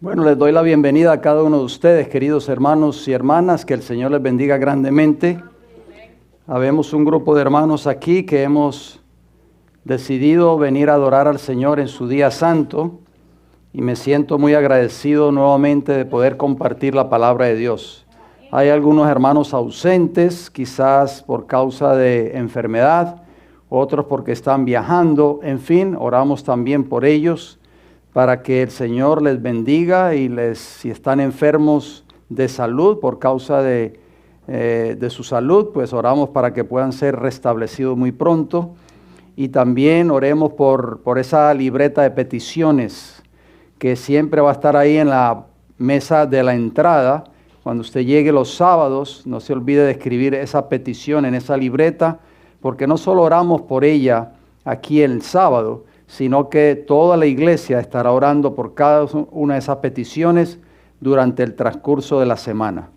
Bueno, les doy la bienvenida a cada uno de ustedes, queridos hermanos y hermanas, que el Señor les bendiga grandemente. Habemos un grupo de hermanos aquí que hemos decidido venir a adorar al Señor en su día santo y me siento muy agradecido nuevamente de poder compartir la palabra de Dios. Hay algunos hermanos ausentes, quizás por causa de enfermedad, otros porque están viajando, en fin, oramos también por ellos, para que el Señor les bendiga y si están enfermos de salud por causa de su salud, pues oramos para que puedan ser restablecidos muy pronto. Y también oremos por esa libreta de peticiones que siempre va a estar ahí en la mesa de la entrada. Cuando usted llegue los sábados, no se olvide de escribir esa petición en esa libreta, porque no solo oramos por ella aquí el sábado, sino que toda la iglesia estará orando por cada una de esas peticiones durante el transcurso de la semana.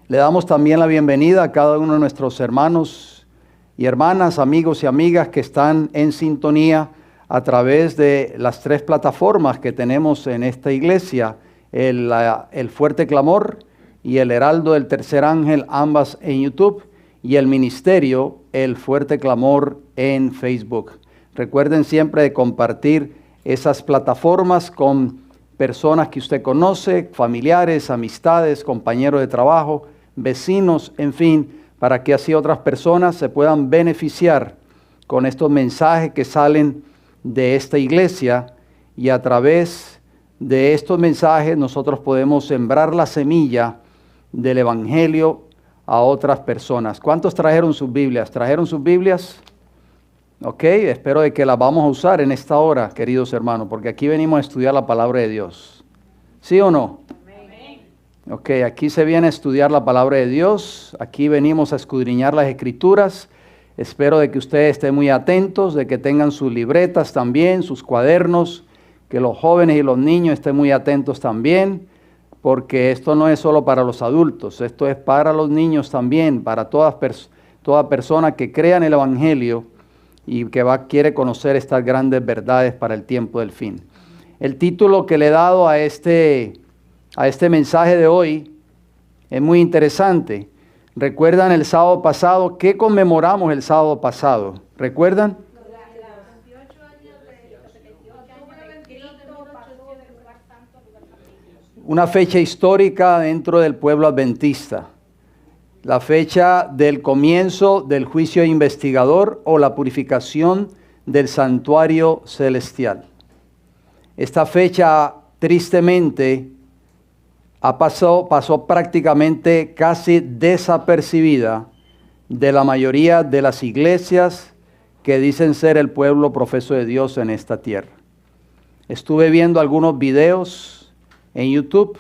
Le damos también la bienvenida a cada uno de nuestros hermanos y hermanas, amigos y amigas que están en sintonía a través de las 3 plataformas que tenemos en esta iglesia, el Fuerte Clamor y el Heraldo del Tercer Ángel, ambas en YouTube, y el ministerio, el Fuerte Clamor, en Facebook. Recuerden siempre de compartir esas plataformas con personas que usted conoce, familiares, amistades, compañeros de trabajo, vecinos, en fin, para que así otras personas se puedan beneficiar con estos mensajes que salen de esta iglesia, y a través de estos mensajes nosotros podemos sembrar la semilla del evangelio a otras personas. ¿Cuántos trajeron sus Biblias? ¿Trajeron sus Biblias? Ok, espero de que las vamos a usar en esta hora, queridos hermanos, porque aquí venimos a estudiar la palabra de Dios. ¿Sí o no? Amén. Ok, aquí se viene a estudiar la palabra de Dios, aquí venimos a escudriñar las Escrituras. Espero de que ustedes estén muy atentos, de que tengan sus libretas también, sus cuadernos, que los jóvenes y los niños estén muy atentos también, porque esto no es solo para los adultos, esto es para los niños también, para toda persona que crea en el evangelio y que quiere conocer estas grandes verdades para el tiempo del fin. El título que le he dado a este mensaje de hoy es muy interesante. ¿Recuerdan el sábado pasado? ¿Qué conmemoramos el sábado pasado? ¿Recuerdan? Una fecha histórica dentro del pueblo adventista. La fecha del comienzo del juicio investigador o la purificación del santuario celestial. Esta fecha, tristemente, pasó prácticamente casi desapercibida de la mayoría de las iglesias que dicen ser el pueblo profeso de Dios en esta tierra. Estuve viendo algunos videos en YouTube,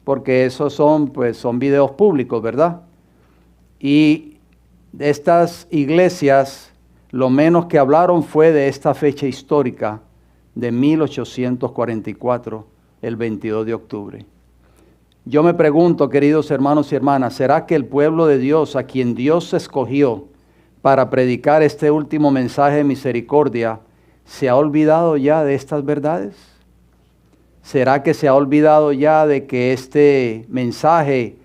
porque esos son videos públicos, ¿verdad? Y estas iglesias, lo menos que hablaron fue de esta fecha histórica de 1844, el 22 de octubre. Yo me pregunto, queridos hermanos y hermanas, ¿será que el pueblo de Dios, a quien Dios escogió para predicar este último mensaje de misericordia, se ha olvidado ya de estas verdades? ¿Será que se ha olvidado ya de que este mensaje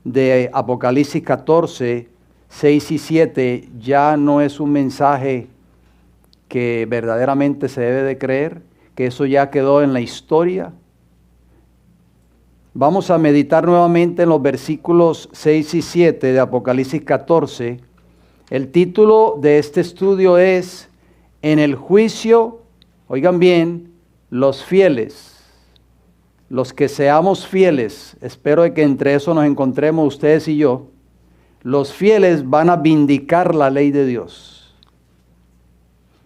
de Apocalipsis 14, 6 y 7 ya no es un mensaje que verdaderamente se debe de creer, que eso ya quedó en la historia? Vamos a meditar nuevamente en los versículos 6 y 7 de Apocalipsis 14. El título de este estudio es En el juicio, oigan bien, los fieles. Los que seamos fieles, espero de que entre eso nos encontremos ustedes y yo, los fieles van a vindicar la ley de Dios.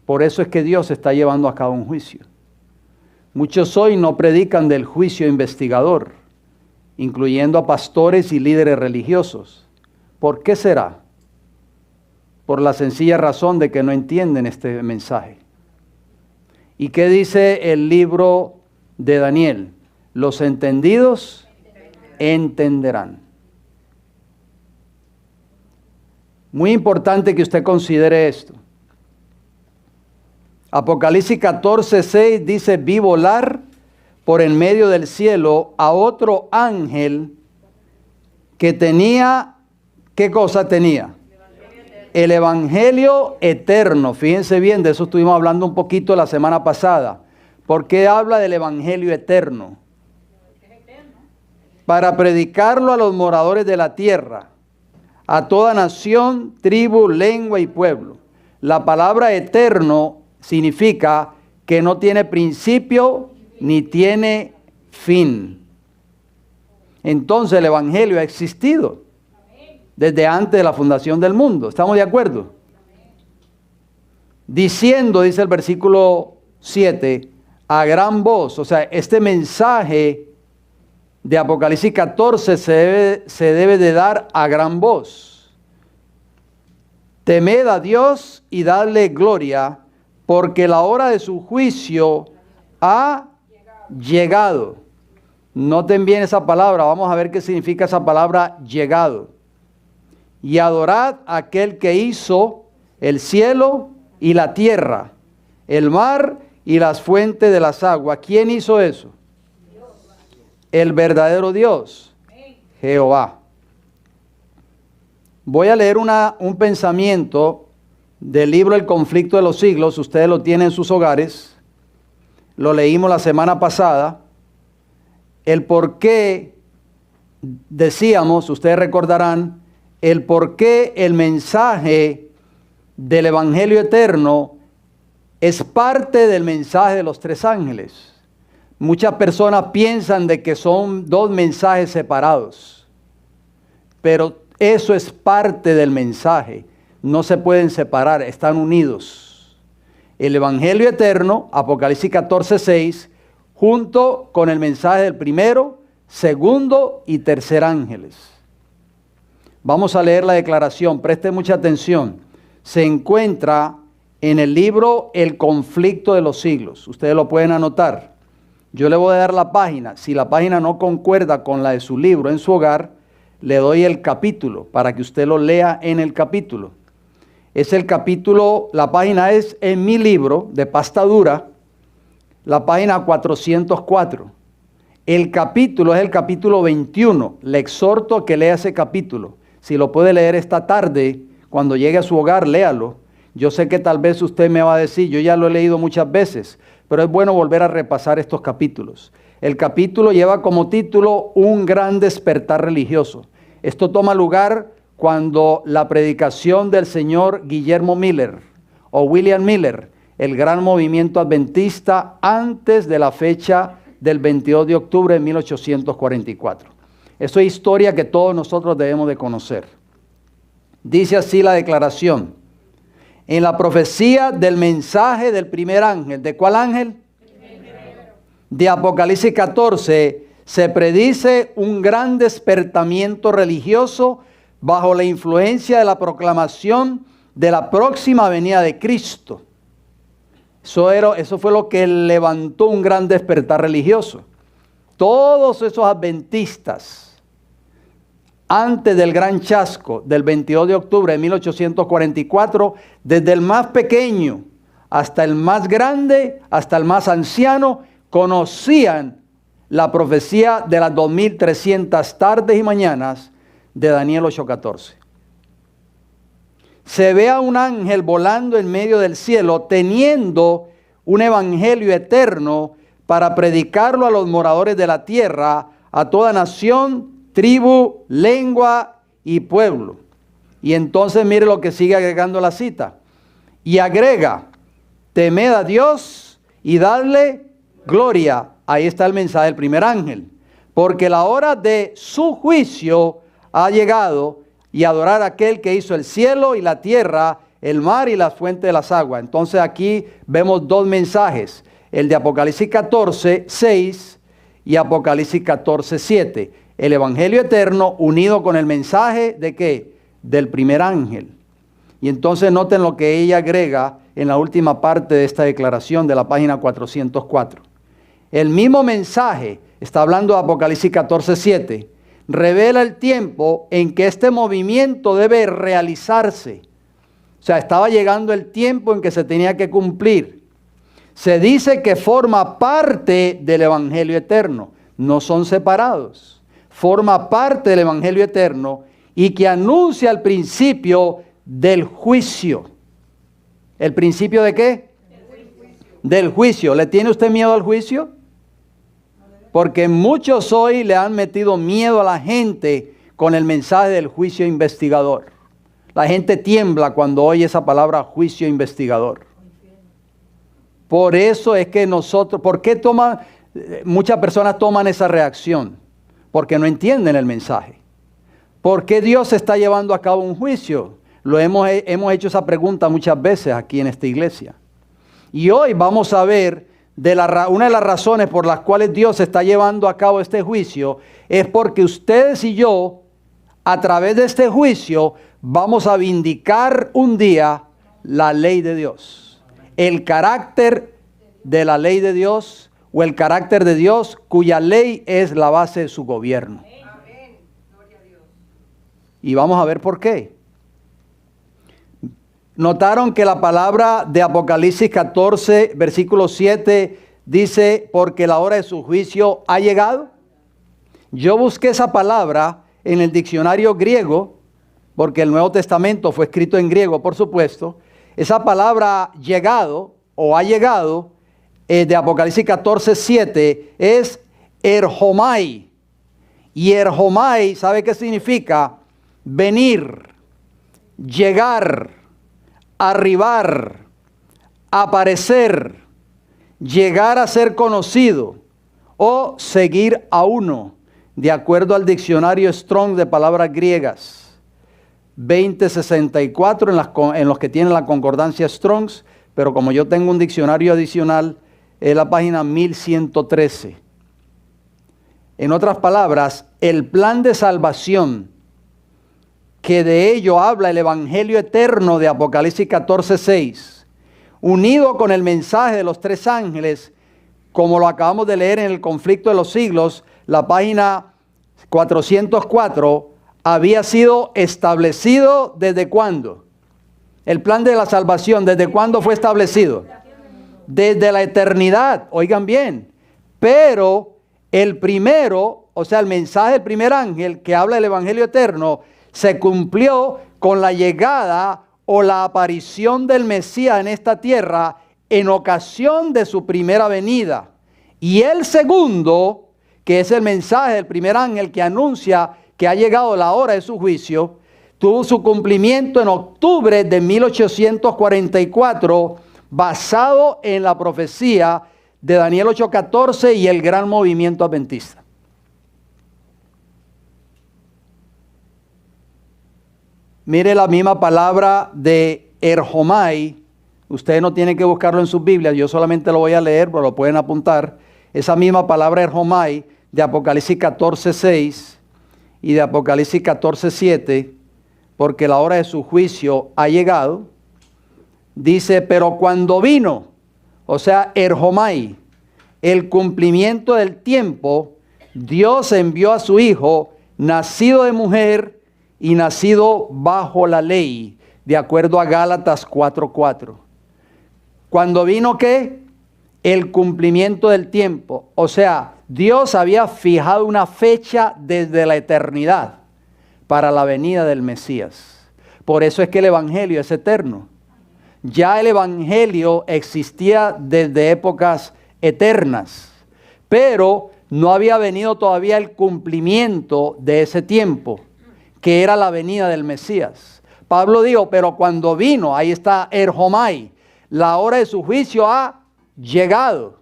Por eso es que Dios está llevando a cabo un juicio. Muchos hoy no predican del juicio investigador, incluyendo a pastores y líderes religiosos. ¿Por qué será? Por la sencilla razón de que no entienden este mensaje. ¿Y qué dice el libro de Daniel? Los entendidos entenderán. Muy importante que usted considere esto. Apocalipsis 14:6 dice: vi volar por en medio del cielo a otro ángel que tenía, ¿qué cosa tenía? El Evangelio eterno. Fíjense bien, de eso estuvimos hablando un poquito la semana pasada. ¿Por qué habla del Evangelio eterno? Para predicarlo a los moradores de la tierra, a toda nación, tribu, lengua y pueblo. La palabra eterno significa que no tiene principio ni tiene fin. Entonces el Evangelio ha existido desde antes de la fundación del mundo. ¿Estamos de acuerdo? Diciendo, dice el versículo 7, a gran voz. O sea, este mensaje de Apocalipsis 14 se debe de dar a gran voz. Temed a Dios y dadle gloria, porque la hora de su juicio ha llegado. Noten bien esa palabra, vamos a ver qué significa esa palabra llegado. Y adorad a aquel que hizo el cielo y la tierra, el mar y las fuentes de las aguas. ¿Quién hizo eso? El verdadero Dios, Jehová. Voy a leer un pensamiento del libro El conflicto de los siglos. Ustedes lo tienen en sus hogares. Lo leímos la semana pasada. El por qué, decíamos, ustedes recordarán, el por qué el mensaje del Evangelio eterno es parte del mensaje de los tres ángeles. Muchas personas piensan de que son dos mensajes separados, pero eso es parte del mensaje. No se pueden separar, están unidos. El Evangelio eterno, Apocalipsis 14:6, junto con el mensaje del primero, segundo y tercer ángeles. Vamos a leer la declaración, presten mucha atención. Se encuentra en el libro El conflicto de los siglos. Ustedes lo pueden anotar. Yo le voy a dar la página. Si la página no concuerda con la de su libro en su hogar, le doy el capítulo para que usted lo lea en el capítulo. Es el capítulo, la página es en mi libro de pasta dura, la página 404. El capítulo es el capítulo 21. Le exhorto a que lea ese capítulo. Si lo puede leer esta tarde, cuando llegue a su hogar, léalo. Yo sé que tal vez usted me va a decir, yo ya lo he leído muchas veces, pero es bueno volver a repasar estos capítulos. El capítulo lleva como título Un gran despertar religioso. Esto toma lugar cuando la predicación del señor Guillermo Miller o William Miller, el gran movimiento adventista antes de la fecha del 22 de octubre de 1844. Eso es historia que todos nosotros debemos de conocer. Dice así la declaración. En la profecía del mensaje del primer ángel, ¿de cuál ángel? De Apocalipsis 14, se predice un gran despertamiento religioso bajo la influencia de la proclamación de la próxima venida de Cristo. Eso fue lo que levantó un gran despertar religioso. Todos esos adventistas, antes del gran chasco del 22 de octubre de 1844, desde el más pequeño hasta el más grande, hasta el más anciano, conocían la profecía de las 2300 tardes y mañanas de Daniel 8:14. Se ve a un ángel volando en medio del cielo, teniendo un evangelio eterno para predicarlo a los moradores de la tierra, a toda nación, tribu, lengua y pueblo. Y entonces mire lo que sigue agregando la cita. Y agrega, temed a Dios y dadle gloria. Ahí está el mensaje del primer ángel. Porque la hora de su juicio ha llegado, y adorar a aquel que hizo el cielo y la tierra, el mar y las fuentes de las aguas. Entonces aquí vemos dos mensajes. El de Apocalipsis 14:6 y Apocalipsis 14:7. El evangelio eterno unido con el mensaje de ¿qué? Del primer ángel. Y entonces noten lo que ella agrega en la última parte de esta declaración de la página 404. El mismo mensaje, está hablando de Apocalipsis 14:7, revela el tiempo en que este movimiento debe realizarse. O sea, estaba llegando el tiempo en que se tenía que cumplir. Se dice que forma parte del evangelio eterno. No son separados. Forma parte del evangelio eterno y que anuncia el principio del juicio. ¿El principio de qué? Del juicio. ¿Le tiene usted miedo al juicio? Porque muchos hoy le han metido miedo a la gente con el mensaje del juicio investigador. La gente tiembla cuando oye esa palabra juicio investigador. Por eso es que ¿por qué muchas personas toman esa reacción? Porque no entienden el mensaje. ¿Por qué Dios está llevando a cabo un juicio? Hemos hecho esa pregunta muchas veces aquí en esta iglesia. Y hoy vamos a ver una de las razones por las cuales Dios está llevando a cabo este juicio es porque ustedes y yo, a través de este juicio, vamos a vindicar un día la ley de Dios. El carácter de la ley de Dios o el carácter de Dios cuya ley es la base de su gobierno. Y vamos a ver por qué. ¿Notaron que la palabra de Apocalipsis 14, versículo 7, dice, porque la hora de su juicio ha llegado? Yo busqué esa palabra en el diccionario griego, porque el Nuevo Testamento fue escrito en griego, por supuesto. Esa palabra llegado o ha llegado de Apocalipsis 14, 7 es erhomai. Y erhomai, ¿sabe qué significa? Venir, llegar, arribar, aparecer, llegar a ser conocido o seguir a uno, de acuerdo al diccionario Strong de palabras griegas. 2064 en los que tienen la concordancia Strongs, pero como yo tengo un diccionario adicional, es la página 1113. En otras palabras, el plan de salvación que de ello habla el Evangelio eterno de Apocalipsis 14:6, unido con el mensaje de los tres ángeles, como lo acabamos de leer en el conflicto de los siglos, la página 404, había sido establecido ¿desde cuándo? El plan de la salvación, ¿desde cuándo fue establecido? Desde la eternidad, oigan bien. Pero el primero, o sea, el mensaje del primer ángel que habla del Evangelio eterno, se cumplió con la llegada o la aparición del Mesías en esta tierra en ocasión de su primera venida. Y el segundo, que es el mensaje del primer ángel que anuncia que ha llegado la hora de su juicio, tuvo su cumplimiento en octubre de 1844, basado en la profecía de Daniel 8:14 y el gran movimiento adventista. Mire la misma palabra de erhomai. Ustedes no tienen que buscarlo en sus Biblias, yo solamente lo voy a leer, pero lo pueden apuntar. Esa misma palabra erhomai de Apocalipsis 14:6 y de Apocalipsis 14:7, porque la hora de su juicio ha llegado. Dice, pero cuando vino, o sea, erhomai, el cumplimiento del tiempo, Dios envió a su Hijo, nacido de mujer y nacido bajo la ley, de acuerdo a Gálatas 4:4. Cuando vino, ¿qué? El cumplimiento del tiempo. O sea, Dios había fijado una fecha desde la eternidad para la venida del Mesías. Por eso es que el Evangelio es eterno. Ya el Evangelio existía desde épocas eternas, pero no había venido todavía el cumplimiento de ese tiempo, que era la venida del Mesías. Pablo dijo, pero cuando vino, ahí está erhomai, la hora de su juicio ha llegado.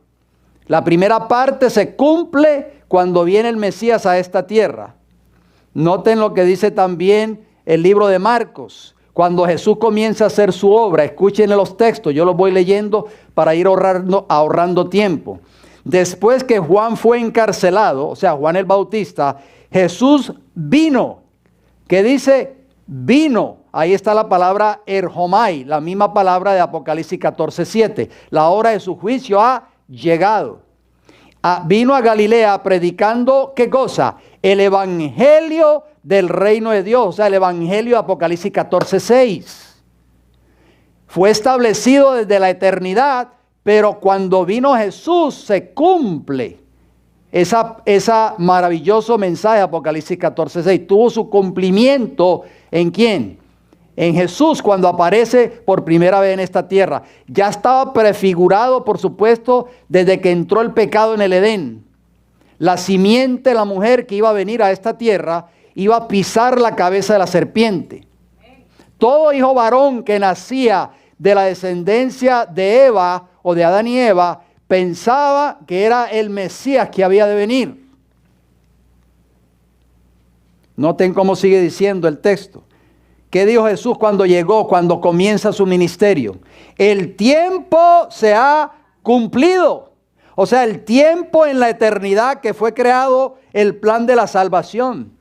La primera parte se cumple cuando viene el Mesías a esta tierra. Noten lo que dice también el libro de Marcos. Cuando Jesús comienza a hacer su obra, escuchen los textos, yo los voy leyendo para ir ahorrando tiempo. Después que Juan fue encarcelado, o sea, Juan el Bautista, Jesús vino. ¿Qué dice? Vino. Ahí está la palabra erhomai, la misma palabra de Apocalipsis 14:7. La hora de su juicio ha llegado. Vino a Galilea predicando, ¿qué cosa? El evangelio del reino de Dios, o sea, el evangelio de Apocalipsis 14:6. Fue establecido desde la eternidad, Pero cuando vino Jesús se cumple esa maravilloso mensaje, Apocalipsis 14:6. Tuvo su cumplimiento ¿en quién? En Jesús, cuando aparece por primera vez en esta tierra. Ya estaba prefigurado, por supuesto, desde que entró el pecado en el Edén. La simiente, la mujer que iba a venir a esta tierra, iba a pisar la cabeza de la serpiente. Todo hijo varón que nacía de la descendencia de Eva o de Adán y Eva, pensaba que era el Mesías que había de venir. Noten cómo sigue diciendo el texto. ¿Qué dijo Jesús cuando llegó, cuando comienza su ministerio? El tiempo se ha cumplido. O sea, el tiempo en la eternidad que fue creado el plan de la salvación.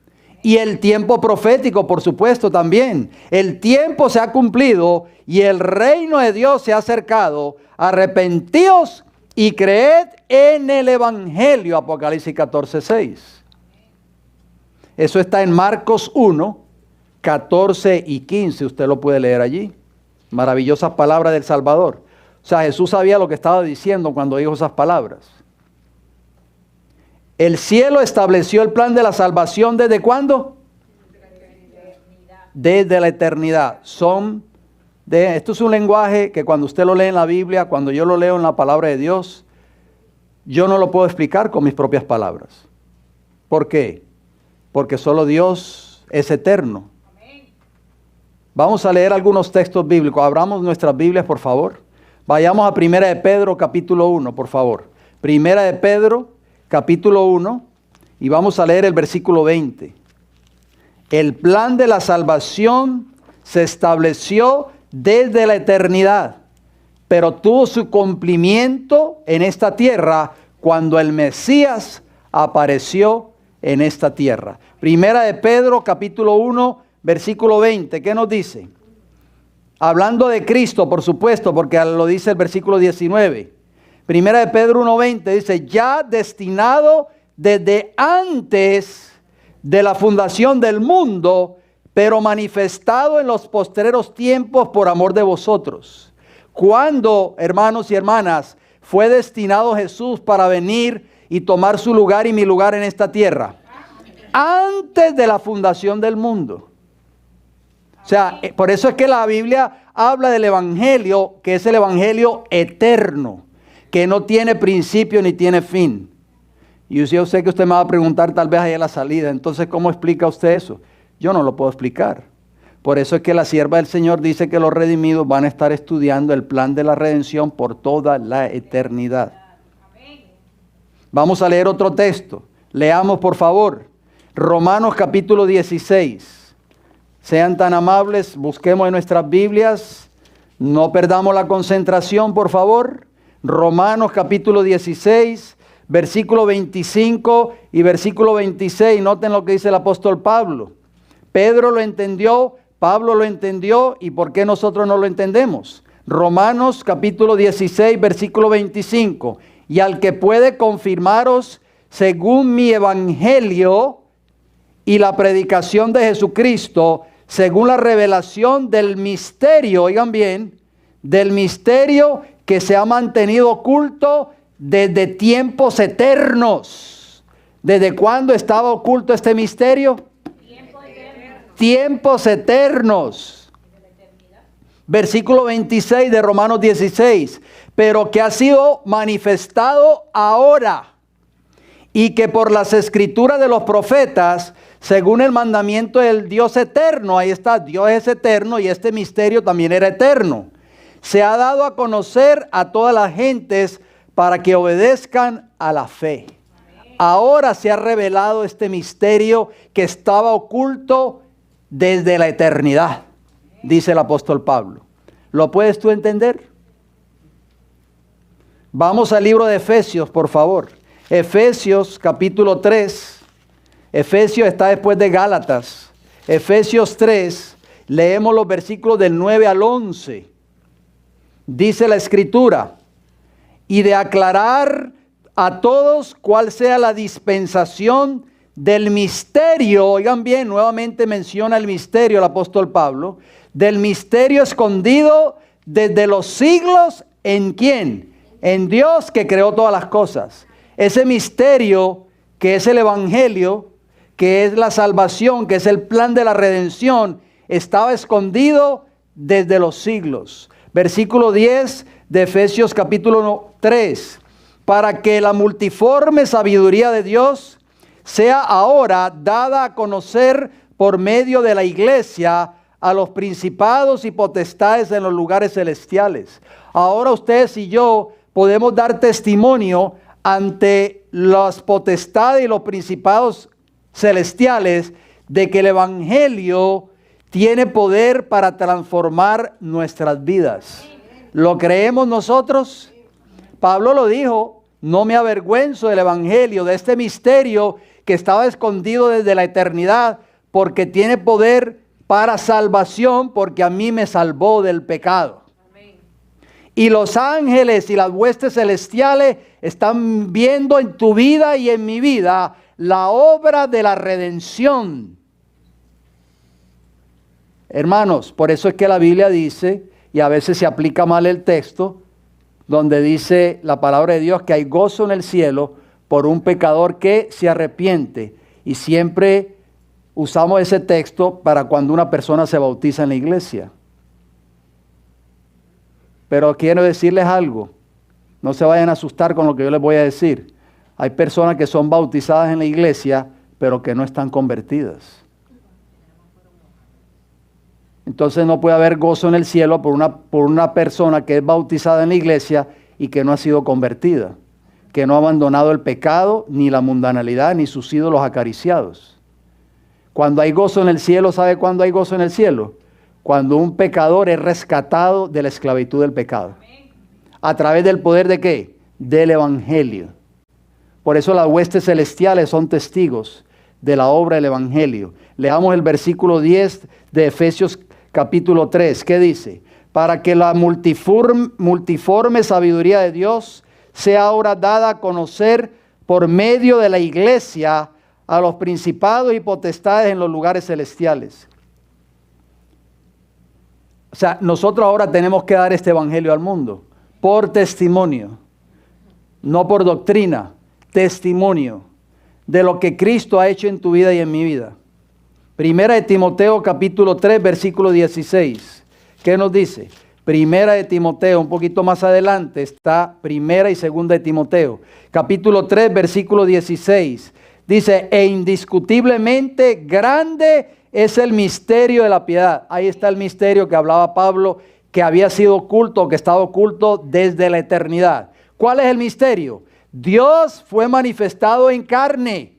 Y el tiempo profético, por supuesto, también. El tiempo se ha cumplido y el reino de Dios se ha acercado. Arrepentíos y creed en el Evangelio. Apocalipsis 14:6. Eso está en Marcos 1, 14 y 15. Usted lo puede leer allí. Maravillosas palabras del Salvador. O sea, Jesús sabía lo que estaba diciendo cuando dijo esas palabras. El cielo estableció el plan de la salvación ¿desde cuándo? Desde la eternidad. Esto es un lenguaje que cuando usted lo lee en la Biblia, cuando yo lo leo en la palabra de Dios, yo no lo puedo explicar con mis propias palabras. ¿Por qué? Porque solo Dios es eterno. Vamos a leer algunos textos bíblicos. Abramos nuestras Biblias, por favor. Vayamos a Primera de Pedro, capítulo 1, por favor. Primera de Pedro, capítulo 1, y vamos a leer el versículo 20. El plan de la salvación se estableció desde la eternidad, pero tuvo su cumplimiento en esta tierra cuando el Mesías apareció en esta tierra. Primera de Pedro, capítulo 1, versículo 20. ¿Qué nos dice? Hablando de Cristo, por supuesto, porque lo dice el versículo 19. Primera de Pedro 1:20 dice, ya destinado desde antes de la fundación del mundo, pero manifestado en los postreros tiempos por amor de vosotros. ¿Cuándo, hermanos y hermanas, fue destinado Jesús para venir y tomar su lugar y mi lugar en esta tierra? Antes de la fundación del mundo. O sea, por eso es que la Biblia habla del Evangelio, que es el Evangelio eterno, que no tiene principio ni tiene fin. Y yo sé que usted me va a preguntar tal vez ahí a la salida, entonces ¿cómo explica usted eso? Yo no lo puedo explicar. Por eso es que la sierva del Señor dice que los redimidos van a estar estudiando el plan de la redención por toda la eternidad. Vamos a leer otro texto. Leamos por favor. Romanos capítulo 16. Sean tan amables, busquemos en nuestras Biblias. No perdamos la concentración, por favor. Romanos capítulo 16, versículo 25 y versículo 26. Noten lo que dice el apóstol Pablo. Pedro lo entendió, Pablo lo entendió, ¿y por qué nosotros no lo entendemos? Romanos capítulo 16, versículo 25. Y al que puede confirmaros según mi evangelio y la predicación de Jesucristo, según la revelación del misterio, oigan bien, del misterio que se ha mantenido oculto desde tiempos eternos. ¿Desde cuándo estaba oculto este misterio? Tiempos eternos. Versículo 26 de Romanos 16. Pero que ha sido manifestado ahora, y que por las escrituras de los profetas, según el mandamiento del Dios eterno, ahí está, Dios es eterno y este misterio también era eterno, se ha dado a conocer a todas las gentes para que obedezcan a la fe. Ahora se ha revelado este misterio que estaba oculto desde la eternidad, dice el apóstol Pablo. ¿Lo puedes tú entender? Vamos al libro de Efesios, por favor. Efesios capítulo 3. Efesios está después de Gálatas. Efesios 3, leemos los versículos del 9 al 11. Dice la Escritura, y de aclarar a todos cuál sea la dispensación del misterio. Oigan bien, nuevamente menciona el misterio el apóstol Pablo. Del misterio escondido desde los siglos, ¿en quién? En Dios que creó todas las cosas. Ese misterio que es el Evangelio, que es la salvación, que es el plan de la redención, estaba escondido desde los siglos. Versículo 10 de Efesios capítulo 3. Para que la multiforme sabiduría de Dios sea ahora dada a conocer por medio de la iglesia a los principados y potestades en los lugares celestiales. Ahora ustedes y yo podemos dar testimonio ante las potestades y los principados celestiales de que el Evangelio tiene poder para transformar nuestras vidas. ¿Lo creemos nosotros? Pablo lo dijo: no me avergüenzo del Evangelio, de este misterio que estaba escondido desde la eternidad, porque tiene poder para salvación, porque a mí me salvó del pecado. Y los ángeles y las huestes celestiales están viendo en tu vida y en mi vida la obra de la redención. Hermanos, por eso es que la Biblia dice, y a veces se aplica mal el texto, donde dice la palabra de Dios que hay gozo en el cielo por un pecador que se arrepiente. Y siempre usamos ese texto para cuando una persona se bautiza en la iglesia. Pero quiero decirles algo, no se vayan a asustar con lo que yo les voy a decir. Hay personas que son bautizadas en la iglesia, pero que no están convertidas. Entonces no puede haber gozo en el cielo por una persona que es bautizada en la iglesia y que no ha sido convertida, que no ha abandonado el pecado, ni la mundanalidad, ni sus ídolos acariciados. Cuando hay gozo en el cielo, ¿sabe cuándo hay gozo en el cielo? Cuando un pecador es rescatado de la esclavitud del pecado. ¿A través del poder de qué? Del Evangelio. Por eso las huestes celestiales son testigos de la obra del Evangelio. Leamos el versículo 10 de Efesios capítulo 3. ¿Qué dice? Para que la multiforme sabiduría de Dios sea ahora dada a conocer por medio de la iglesia a los principados y potestades en los lugares celestiales. O sea, nosotros ahora tenemos que dar este evangelio al mundo por testimonio, no por doctrina, testimonio de lo que Cristo ha hecho en tu vida y en mi vida. Primera de Timoteo capítulo 3 versículo 16. ¿Qué nos dice? Primera de Timoteo, un poquito más adelante está Primera y Segunda de Timoteo. Capítulo 3 versículo 16. Dice: e indiscutiblemente grande es el misterio de la piedad. Ahí está el misterio que hablaba Pablo, que había sido oculto, que estaba oculto desde la eternidad. ¿Cuál es el misterio? Dios fue manifestado en carne.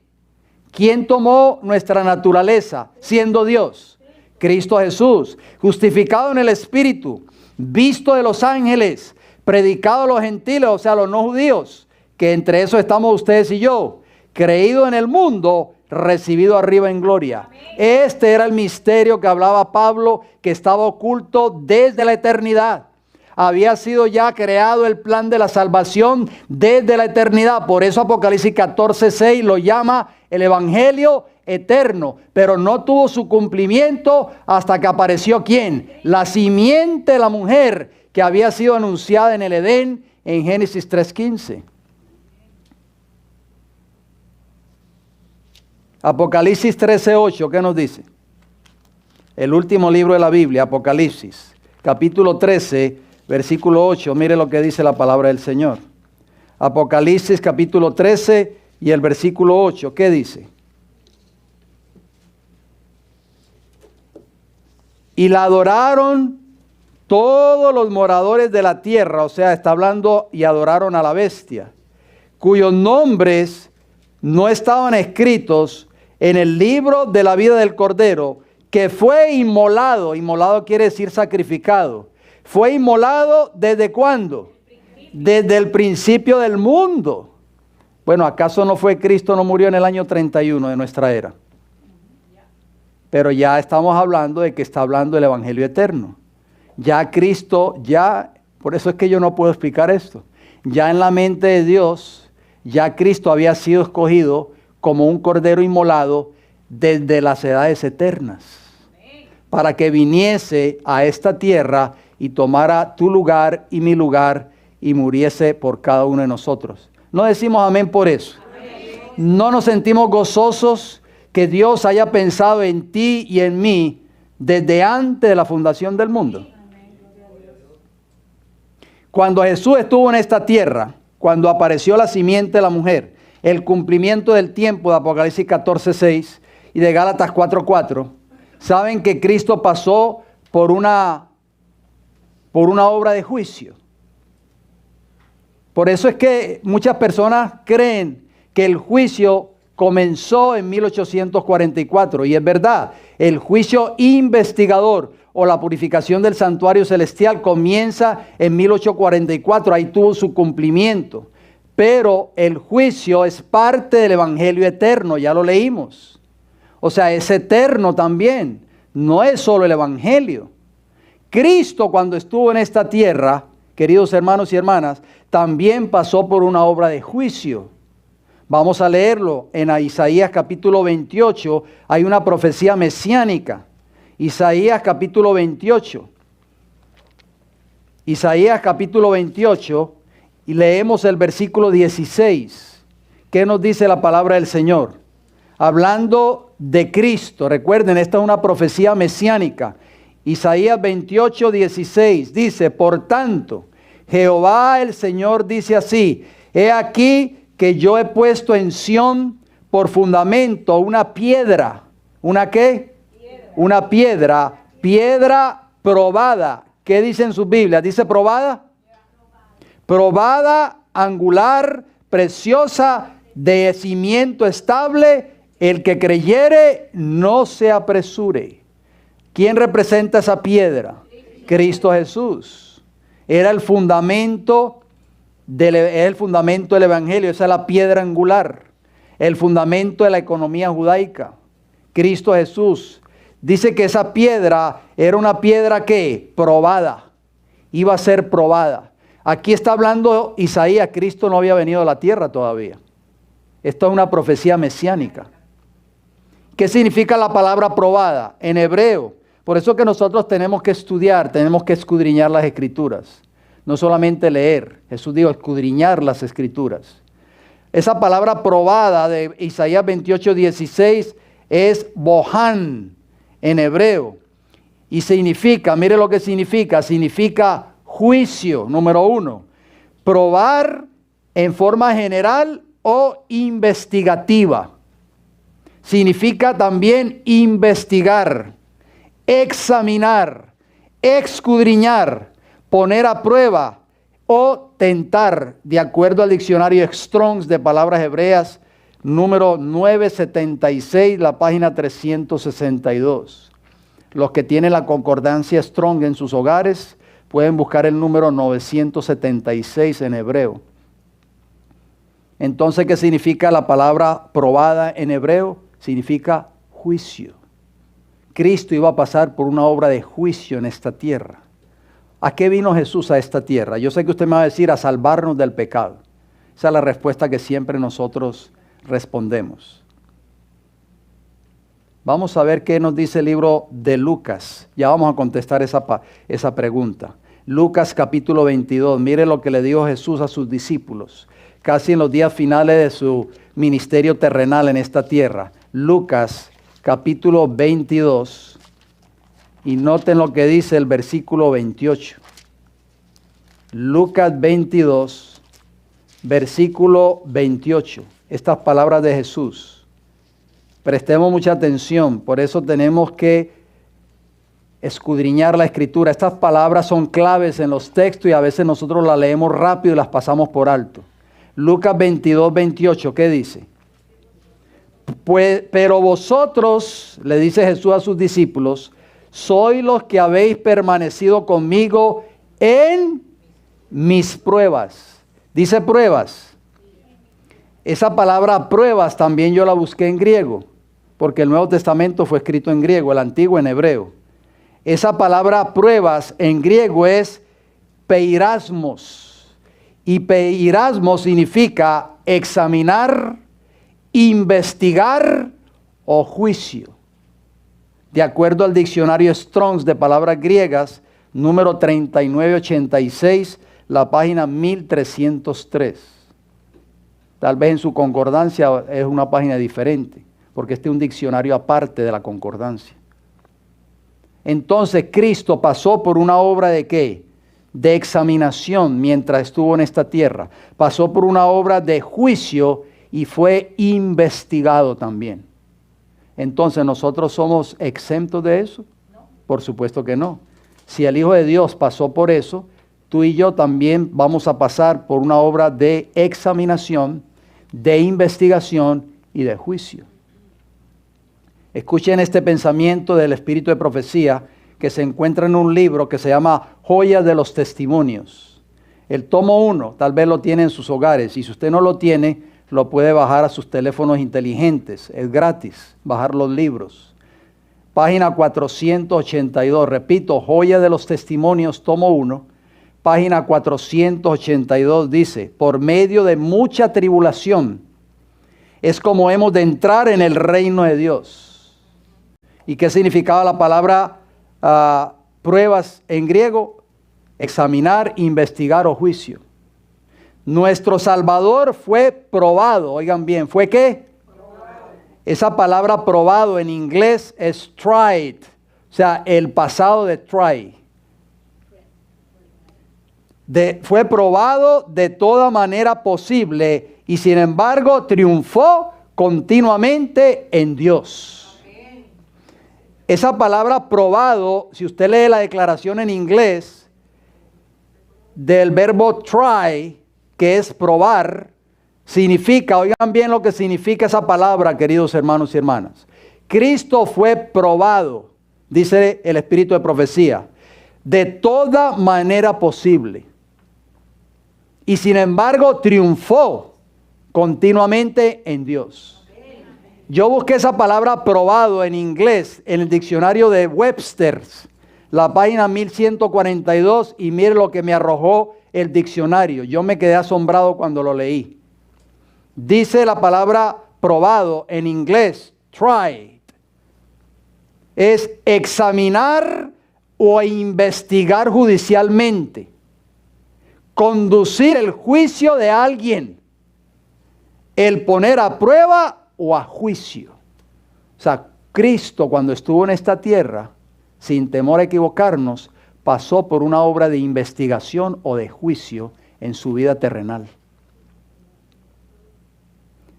¿Quién tomó nuestra naturaleza siendo Dios? Cristo Jesús. Justificado en el Espíritu, visto de los ángeles, predicado a los gentiles, o sea, a los no judíos, que entre esos estamos ustedes y yo. Creído en el mundo, recibido arriba en gloria. Amén. Este era el misterio que hablaba Pablo, que estaba oculto desde la eternidad. Había sido ya creado el plan de la salvación desde la eternidad. Por eso Apocalipsis 14:6 lo llama el Evangelio eterno. Pero no tuvo su cumplimiento hasta que apareció ¿quién? La simiente de la mujer que había sido anunciada en el Edén en Génesis 3:15. Apocalipsis 13:8, ¿qué nos dice? El último libro de la Biblia, Apocalipsis, capítulo 13, versículo 8. Mire lo que dice la palabra del Señor. Apocalipsis, capítulo 13 y el versículo 8, ¿qué dice? Y la adoraron todos los moradores de la tierra, o sea, está hablando, y adoraron a la bestia, cuyos nombres no estaban escritos en el libro de la vida del Cordero, que fue inmolado. Inmolado quiere decir sacrificado. Fue inmolado ¿desde cuándo? Desde el principio del mundo. Bueno, ¿acaso no fue Cristo, no murió en el año 31 de nuestra era? Pero ya estamos hablando de que está hablando del Evangelio eterno. Ya Cristo, por eso es que yo no puedo explicar esto. Ya en la mente de Dios, ya Cristo había sido escogido como un cordero inmolado desde las edades eternas, para que viniese a esta tierra y tomara tu lugar y mi lugar, y muriese por cada uno de nosotros. No decimos amén por eso. No nos sentimos gozosos que Dios haya pensado en ti y en mí desde antes de la fundación del mundo. Cuando Jesús estuvo en esta tierra, cuando apareció la simiente de la mujer, el cumplimiento del tiempo de Apocalipsis 14:6 y de Gálatas 4:4, saben que Cristo pasó por una obra de juicio. Por eso es que muchas personas creen que el juicio comenzó en 1844, y es verdad, el juicio investigador o la purificación del santuario celestial comienza en 1844, ahí tuvo su cumplimiento. Pero el juicio es parte del evangelio eterno, ya lo leímos. O sea, es eterno también, no es solo el evangelio. Cristo, cuando estuvo en esta tierra, queridos hermanos y hermanas, también pasó por una obra de juicio. Vamos a leerlo en Isaías capítulo 28, hay una profecía mesiánica. Isaías capítulo 28. Isaías capítulo 28 y leemos el versículo 16. ¿Qué nos dice la palabra del Señor? Hablando de Cristo, recuerden, esta es una profecía mesiánica. Isaías 28, 16 dice, por tanto, Jehová el Señor dice así, he aquí que yo he puesto en Sión por fundamento una piedra. ¿Una qué? Piedra. Una piedra probada. ¿Qué dice en sus Biblias? ¿Dice probada? Probada, angular, preciosa, de cimiento estable, el que creyere no se apresure. ¿Quién representa esa piedra? Cristo Jesús. Era el fundamento del evangelio, esa es la piedra angular, el fundamento de la economía judaica. Cristo Jesús. Dice que esa piedra era una piedra que probada, iba a ser probada. Aquí está hablando Isaías, Cristo no había venido a la tierra todavía. Esto es una profecía mesiánica. ¿Qué significa la palabra probada? En hebreo. Por eso que nosotros tenemos que estudiar, tenemos que escudriñar las escrituras. No solamente leer. Jesús dijo escudriñar las escrituras. Esa palabra probada de Isaías 28, 16 es bohan en hebreo. Y significa, mire lo que significa juicio, número uno. Probar en forma general o investigativa. Significa también investigar, examinar, escudriñar, poner a prueba o tentar, de acuerdo al diccionario Strong's de palabras hebreas, número 976, la página 362. Los que tienen la concordancia Strong en sus hogares pueden buscar el número 976 en hebreo. Entonces, ¿qué significa la palabra probada en hebreo? Significa juicio. Cristo iba a pasar por una obra de juicio en esta tierra. ¿A qué vino Jesús a esta tierra? Yo sé que usted me va a decir a salvarnos del pecado. Esa es la respuesta que siempre nosotros respondemos. Vamos a ver qué nos dice el libro de Lucas. Ya vamos a contestar esa pregunta. Lucas capítulo 22. Mire lo que le dijo Jesús a sus discípulos, casi en los días finales de su ministerio terrenal en esta tierra. Lucas capítulo 22. Y noten lo que dice el versículo 28. Lucas 22, versículo 28. Estas palabras de Jesús. Prestemos mucha atención, por eso tenemos que escudriñar la escritura. Estas palabras son claves en los textos y a veces nosotros las leemos rápido y las pasamos por alto. Lucas 22, 28, ¿qué dice? Pues, pero vosotros, le dice Jesús a sus discípulos, sois los que habéis permanecido conmigo en mis pruebas. Dice pruebas. Esa palabra pruebas también yo la busqué en griego, porque el Nuevo Testamento fue escrito en griego, el Antiguo en hebreo. Esa palabra pruebas en griego es peirasmos. Y peirasmos significa examinar, investigar o juicio. De acuerdo al diccionario Strong's de palabras griegas, número 3986, la página 1303. Tal vez en su concordancia es una página diferente, porque este es un diccionario aparte de la concordancia. Entonces Cristo pasó por una obra ¿de qué? De examinación mientras estuvo en esta tierra. Pasó por una obra de juicio y fue investigado también. Entonces, ¿nosotros somos exentos de eso? No. Por supuesto que no. Si el Hijo de Dios pasó por eso, tú y yo también vamos a pasar por una obra de examinación, de investigación y de juicio. Escuchen este pensamiento del espíritu de profecía que se encuentra en un libro que se llama Joyas de los Testimonios. El tomo 1, tal vez lo tiene en sus hogares, y si usted no lo tiene, lo puede bajar a sus teléfonos inteligentes. Es gratis bajar los libros. Página 482, repito, Joyas de los Testimonios, tomo 1, página 482 dice: por medio de mucha tribulación es como hemos de entrar en el reino de Dios. ¿Y qué significaba la palabra pruebas en griego? Examinar, investigar o juicio. Nuestro Salvador fue probado. Oigan bien, ¿fue qué? Probado. Esa palabra probado en inglés es tried. O sea, el pasado de try. Fue probado de toda manera posible y sin embargo triunfó continuamente en Dios. Esa palabra probado, si usted lee la declaración en inglés del verbo try, que es probar, significa, oigan bien lo que significa esa palabra, queridos hermanos y hermanas. Cristo fue probado, dice el espíritu de profecía, de toda manera posible. Y sin embargo triunfó continuamente en Dios. Yo busqué esa palabra probado en inglés en el diccionario de Webster, la página 1142, y mire lo que me arrojó el diccionario. Yo me quedé asombrado cuando lo leí. Dice la palabra probado en inglés, tried, es examinar o investigar judicialmente, conducir el juicio de alguien, el poner a prueba o a juicio. O sea, Cristo cuando estuvo en esta tierra, sin temor a equivocarnos, pasó por una obra de investigación o de juicio en su vida terrenal.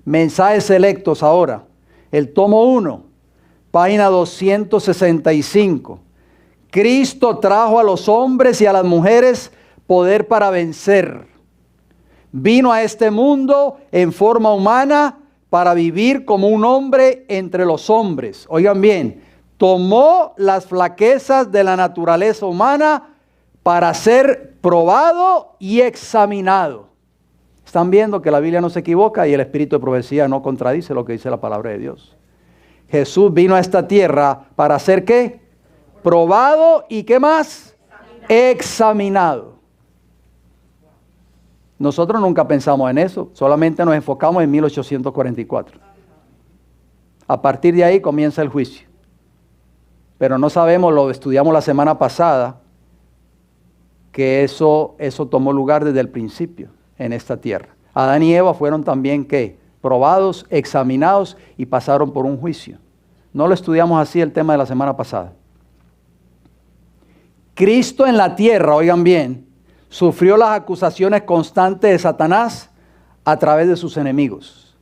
Mensajes selectos ahora. El tomo 1, página 265. Cristo trajo a los hombres y a las mujeres poder para vencer. Vino a este mundo en forma humana para vivir como un hombre entre los hombres. Oigan bien, tomó las flaquezas de la naturaleza humana para ser probado y examinado. Están viendo que la Biblia no se equivoca y el espíritu de profecía no contradice lo que dice la palabra de Dios. Jesús vino a esta tierra para ser ¿qué? Probado y ¿qué más? Examinado. Nosotros nunca pensamos en eso, solamente nos enfocamos en 1844. A partir de ahí comienza el juicio. Pero no sabemos, lo estudiamos la semana pasada, que eso tomó lugar desde el principio en esta tierra. Adán y Eva fueron también ¿qué? Probados, examinados y pasaron por un juicio. No lo estudiamos así el tema de la semana pasada. Cristo en la tierra, oigan bien, sufrió las acusaciones constantes de Satanás a través de sus enemigos.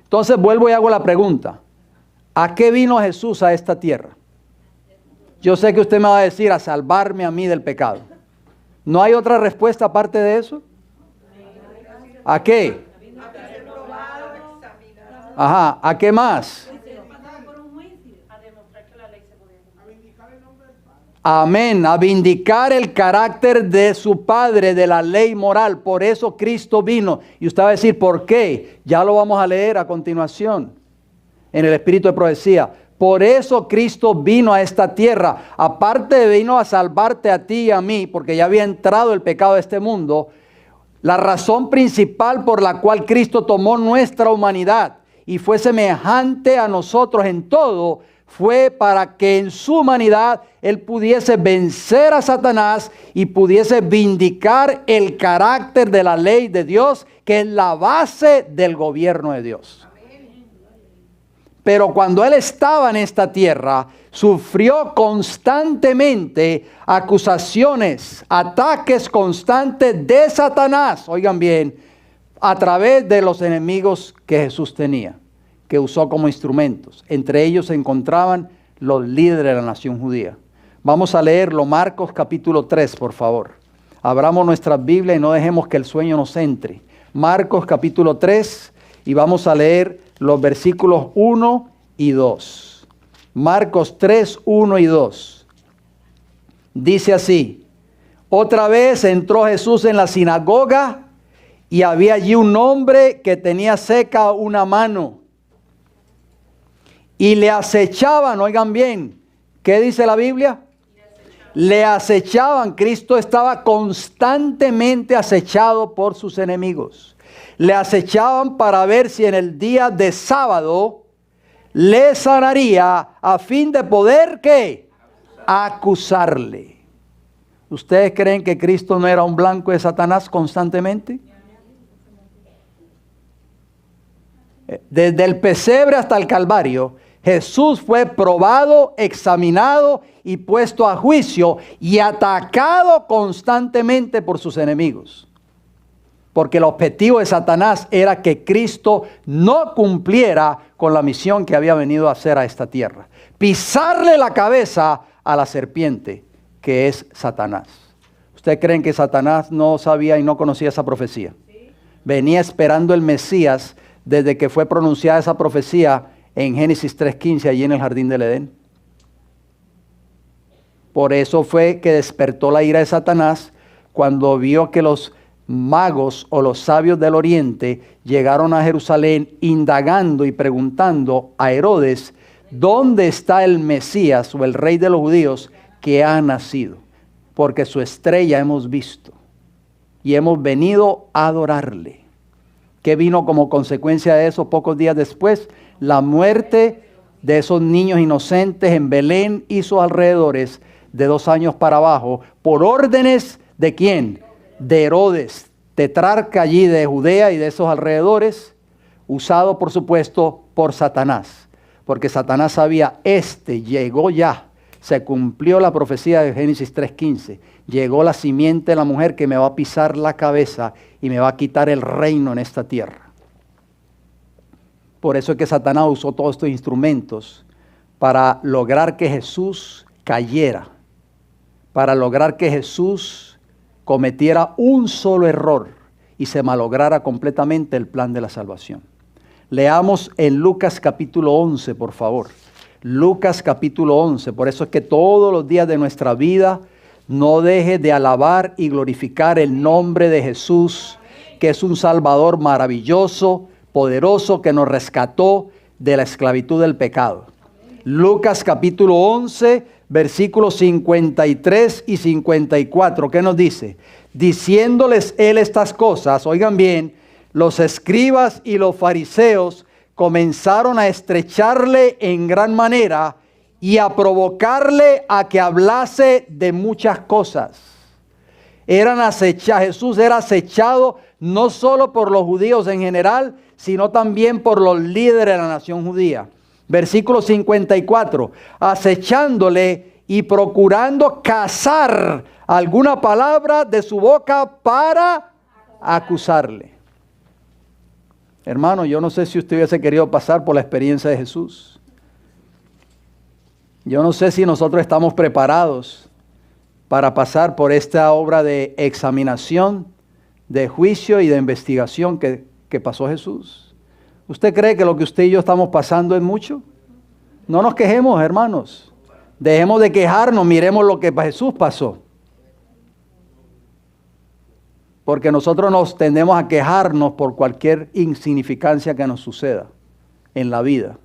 Entonces vuelvo y hago la pregunta: ¿a qué vino Jesús a esta tierra? Yo sé que usted me va a decir: a salvarme a mí del pecado. ¿No hay otra respuesta aparte de eso? ¿A qué? Ajá, ¿a qué más? Amén, a vindicar el carácter de su Padre, de la ley moral. Por eso Cristo vino. Y usted va a decir, ¿por qué? Ya lo vamos a leer a continuación en el espíritu de profecía. Por eso Cristo vino a esta tierra. Aparte de vino a salvarte a ti y a mí, porque ya había entrado el pecado de este mundo. La razón principal por la cual Cristo tomó nuestra humanidad y fue semejante a nosotros en todo, fue para que en su humanidad Él pudiese vencer a Satanás y pudiese vindicar el carácter de la ley de Dios, que es la base del gobierno de Dios. Pero cuando Él estaba en esta tierra, sufrió constantemente acusaciones, ataques constantes de Satanás, oigan bien, a través de los enemigos que Jesús tenía, que usó como instrumentos. Entre ellos se encontraban los líderes de la nación judía. Vamos a leerlo, Marcos capítulo 3, por favor. Abramos nuestras Biblias y no dejemos que el sueño nos entre. Marcos capítulo 3 y vamos a leer los versículos 1 y 2. Marcos 3, 1 y 2. Dice así: otra vez entró Jesús en la sinagoga y había allí un hombre que tenía seca una mano. Y le acechaban, oigan bien, ¿qué dice la Biblia? Le acechaban. Cristo estaba constantemente acechado por sus enemigos. Le acechaban para ver si en el día de sábado le sanaría a fin de poder, ¿qué? Acusarle. ¿Ustedes creen que Cristo no era un blanco de Satanás constantemente? Desde el pesebre hasta el Calvario, Jesús fue probado, examinado y puesto a juicio y atacado constantemente por sus enemigos. Porque el objetivo de Satanás era que Cristo no cumpliera con la misión que había venido a hacer a esta tierra. Pisarle la cabeza a la serpiente, que es Satanás. ¿Ustedes creen que Satanás no sabía y no conocía esa profecía? Venía esperando el Mesías desde que fue pronunciada esa profecía en Génesis 3:15, allí en el jardín del Edén. Por eso fue que despertó la ira de Satanás cuando vio que los magos o los sabios del oriente llegaron a Jerusalén indagando y preguntando a Herodes: ¿dónde está el Mesías o el rey de los judíos que ha nacido? Porque su estrella hemos visto y hemos venido a adorarle. ¿Qué vino como consecuencia de eso pocos días después? La muerte de esos niños inocentes en Belén y sus alrededores de 2 años para abajo, por órdenes ¿de quién? De Herodes, tetrarca allí de Judea y de esos alrededores, usado por supuesto por Satanás, porque Satanás sabía, llegó ya, se cumplió la profecía de Génesis 3:15, llegó la simiente de la mujer que me va a pisar la cabeza y me va a quitar el reino en esta tierra. Por eso es que Satanás usó todos estos instrumentos para lograr que Jesús cayera, para lograr que Jesús cometiera un solo error y se malograra completamente el plan de la salvación. Leamos en Lucas capítulo 11, por favor. Lucas capítulo 11. Por eso es que todos los días de nuestra vida no deje de alabar y glorificar el nombre de Jesús, que es un Salvador maravilloso, poderoso, que nos rescató de la esclavitud del pecado. Lucas capítulo 11, versículos 53 y 54. ¿Qué nos dice? Diciéndoles él estas cosas, oigan bien, los escribas y los fariseos comenzaron a estrecharle en gran manera y a provocarle a que hablase de muchas cosas. Jesús era acechado no solo por los judíos en general, sino también por los líderes de la nación judía. Versículo 54, acechándole y procurando cazar alguna palabra de su boca para acusarle. Hermano, yo no sé si usted hubiese querido pasar por la experiencia de Jesús. Yo no sé si nosotros estamos preparados para pasar por esta obra de examinación, de juicio y de investigación que pasó Jesús. ¿Usted cree que lo que usted y yo estamos pasando es mucho? No nos quejemos, hermanos. Dejemos de quejarnos, miremos lo que Jesús pasó. Porque nosotros nos tendemos a quejarnos por cualquier insignificancia que nos suceda en la vida.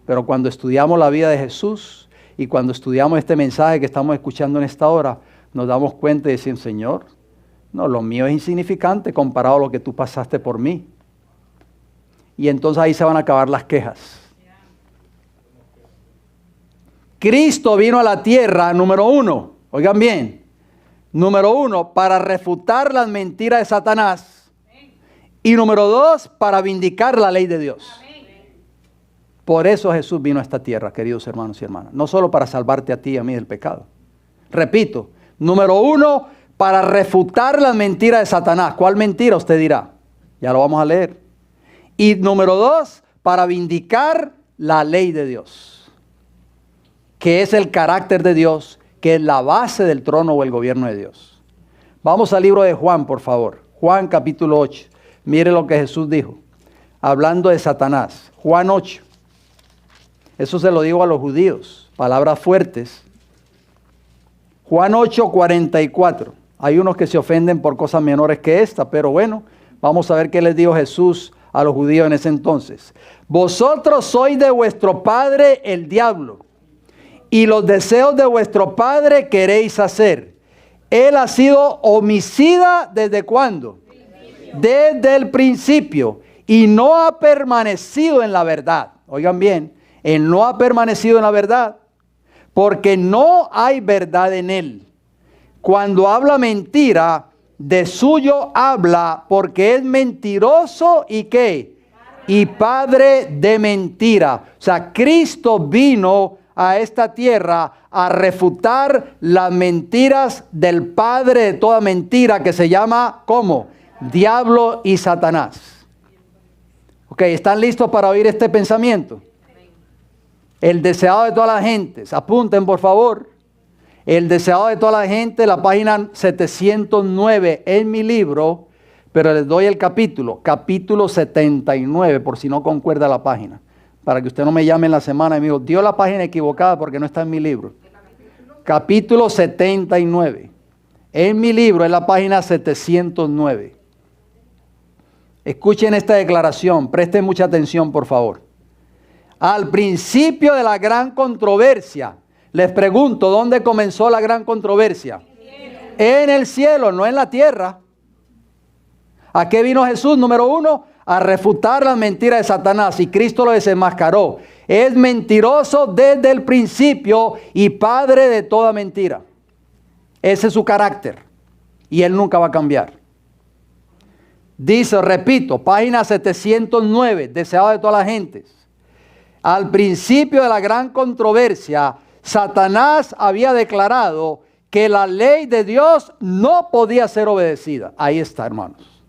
Pero cuando estudiamos la vida de Jesús y cuando estudiamos este mensaje que estamos escuchando en esta hora, nos damos cuenta y decimos, Señor, no, lo mío es insignificante comparado a lo que tú pasaste por mí. Y entonces ahí se van a acabar las quejas. Cristo vino a la tierra, número uno, oigan bien, número uno, para refutar las mentiras de Satanás. Y número dos, para vindicar la ley de Dios. Por eso Jesús vino a esta tierra, queridos hermanos y hermanas. No solo para salvarte a ti y a mí del pecado. Repito, número uno, para refutar las mentiras de Satanás. ¿Cuál mentira? Usted dirá. Ya lo vamos a leer. Y número dos, para vindicar la ley de Dios, que es el carácter de Dios, que es la base del trono o el gobierno de Dios. Vamos al libro de Juan, por favor. Juan capítulo 8. Mire lo que Jesús dijo, hablando de Satanás. Juan 8. Eso se lo digo a los judíos, palabras fuertes. Juan 8, 44. Hay unos que se ofenden por cosas menores que esta, pero bueno, vamos a ver qué les dijo Jesús a los judíos en ese entonces. Vosotros sois de vuestro padre el diablo, y los deseos de vuestro padre queréis hacer. Él ha sido homicida ¿desde cuándo? Desde el principio, y no ha permanecido en la verdad. Oigan bien, él no ha permanecido en la verdad, porque no hay verdad en él. Cuando habla mentira, de suyo habla, porque es mentiroso y ¿qué? Y padre de mentira. O sea, Cristo vino a esta tierra a refutar las mentiras del padre de toda mentira, que se llama, ¿cómo? Diablo y Satanás. Ok, ¿están listos para oír este pensamiento? El deseado de todas las gentes. Apunten, por favor. El deseado de toda la gente, la página 709 en mi libro, pero les doy el capítulo 79, por si no concuerda la página. Para que usted no me llame en la semana y me diga, dio la página equivocada porque no está en mi libro. Capítulo 79. En mi libro es la página 709. Escuchen esta declaración, presten mucha atención, por favor. Al principio de la gran controversia, les pregunto, ¿dónde comenzó la gran controversia? En el cielo, no en la tierra. ¿A qué vino Jesús? Número uno, a refutar las mentiras de Satanás, y Cristo lo desenmascaró. Es mentiroso desde el principio y padre de toda mentira. Ese es su carácter, y él nunca va a cambiar. Dice, repito, página 709, deseado de todas las gentes. Al principio de la gran controversia, Satanás había declarado que la ley de Dios no podía ser obedecida. Ahí está, hermanos.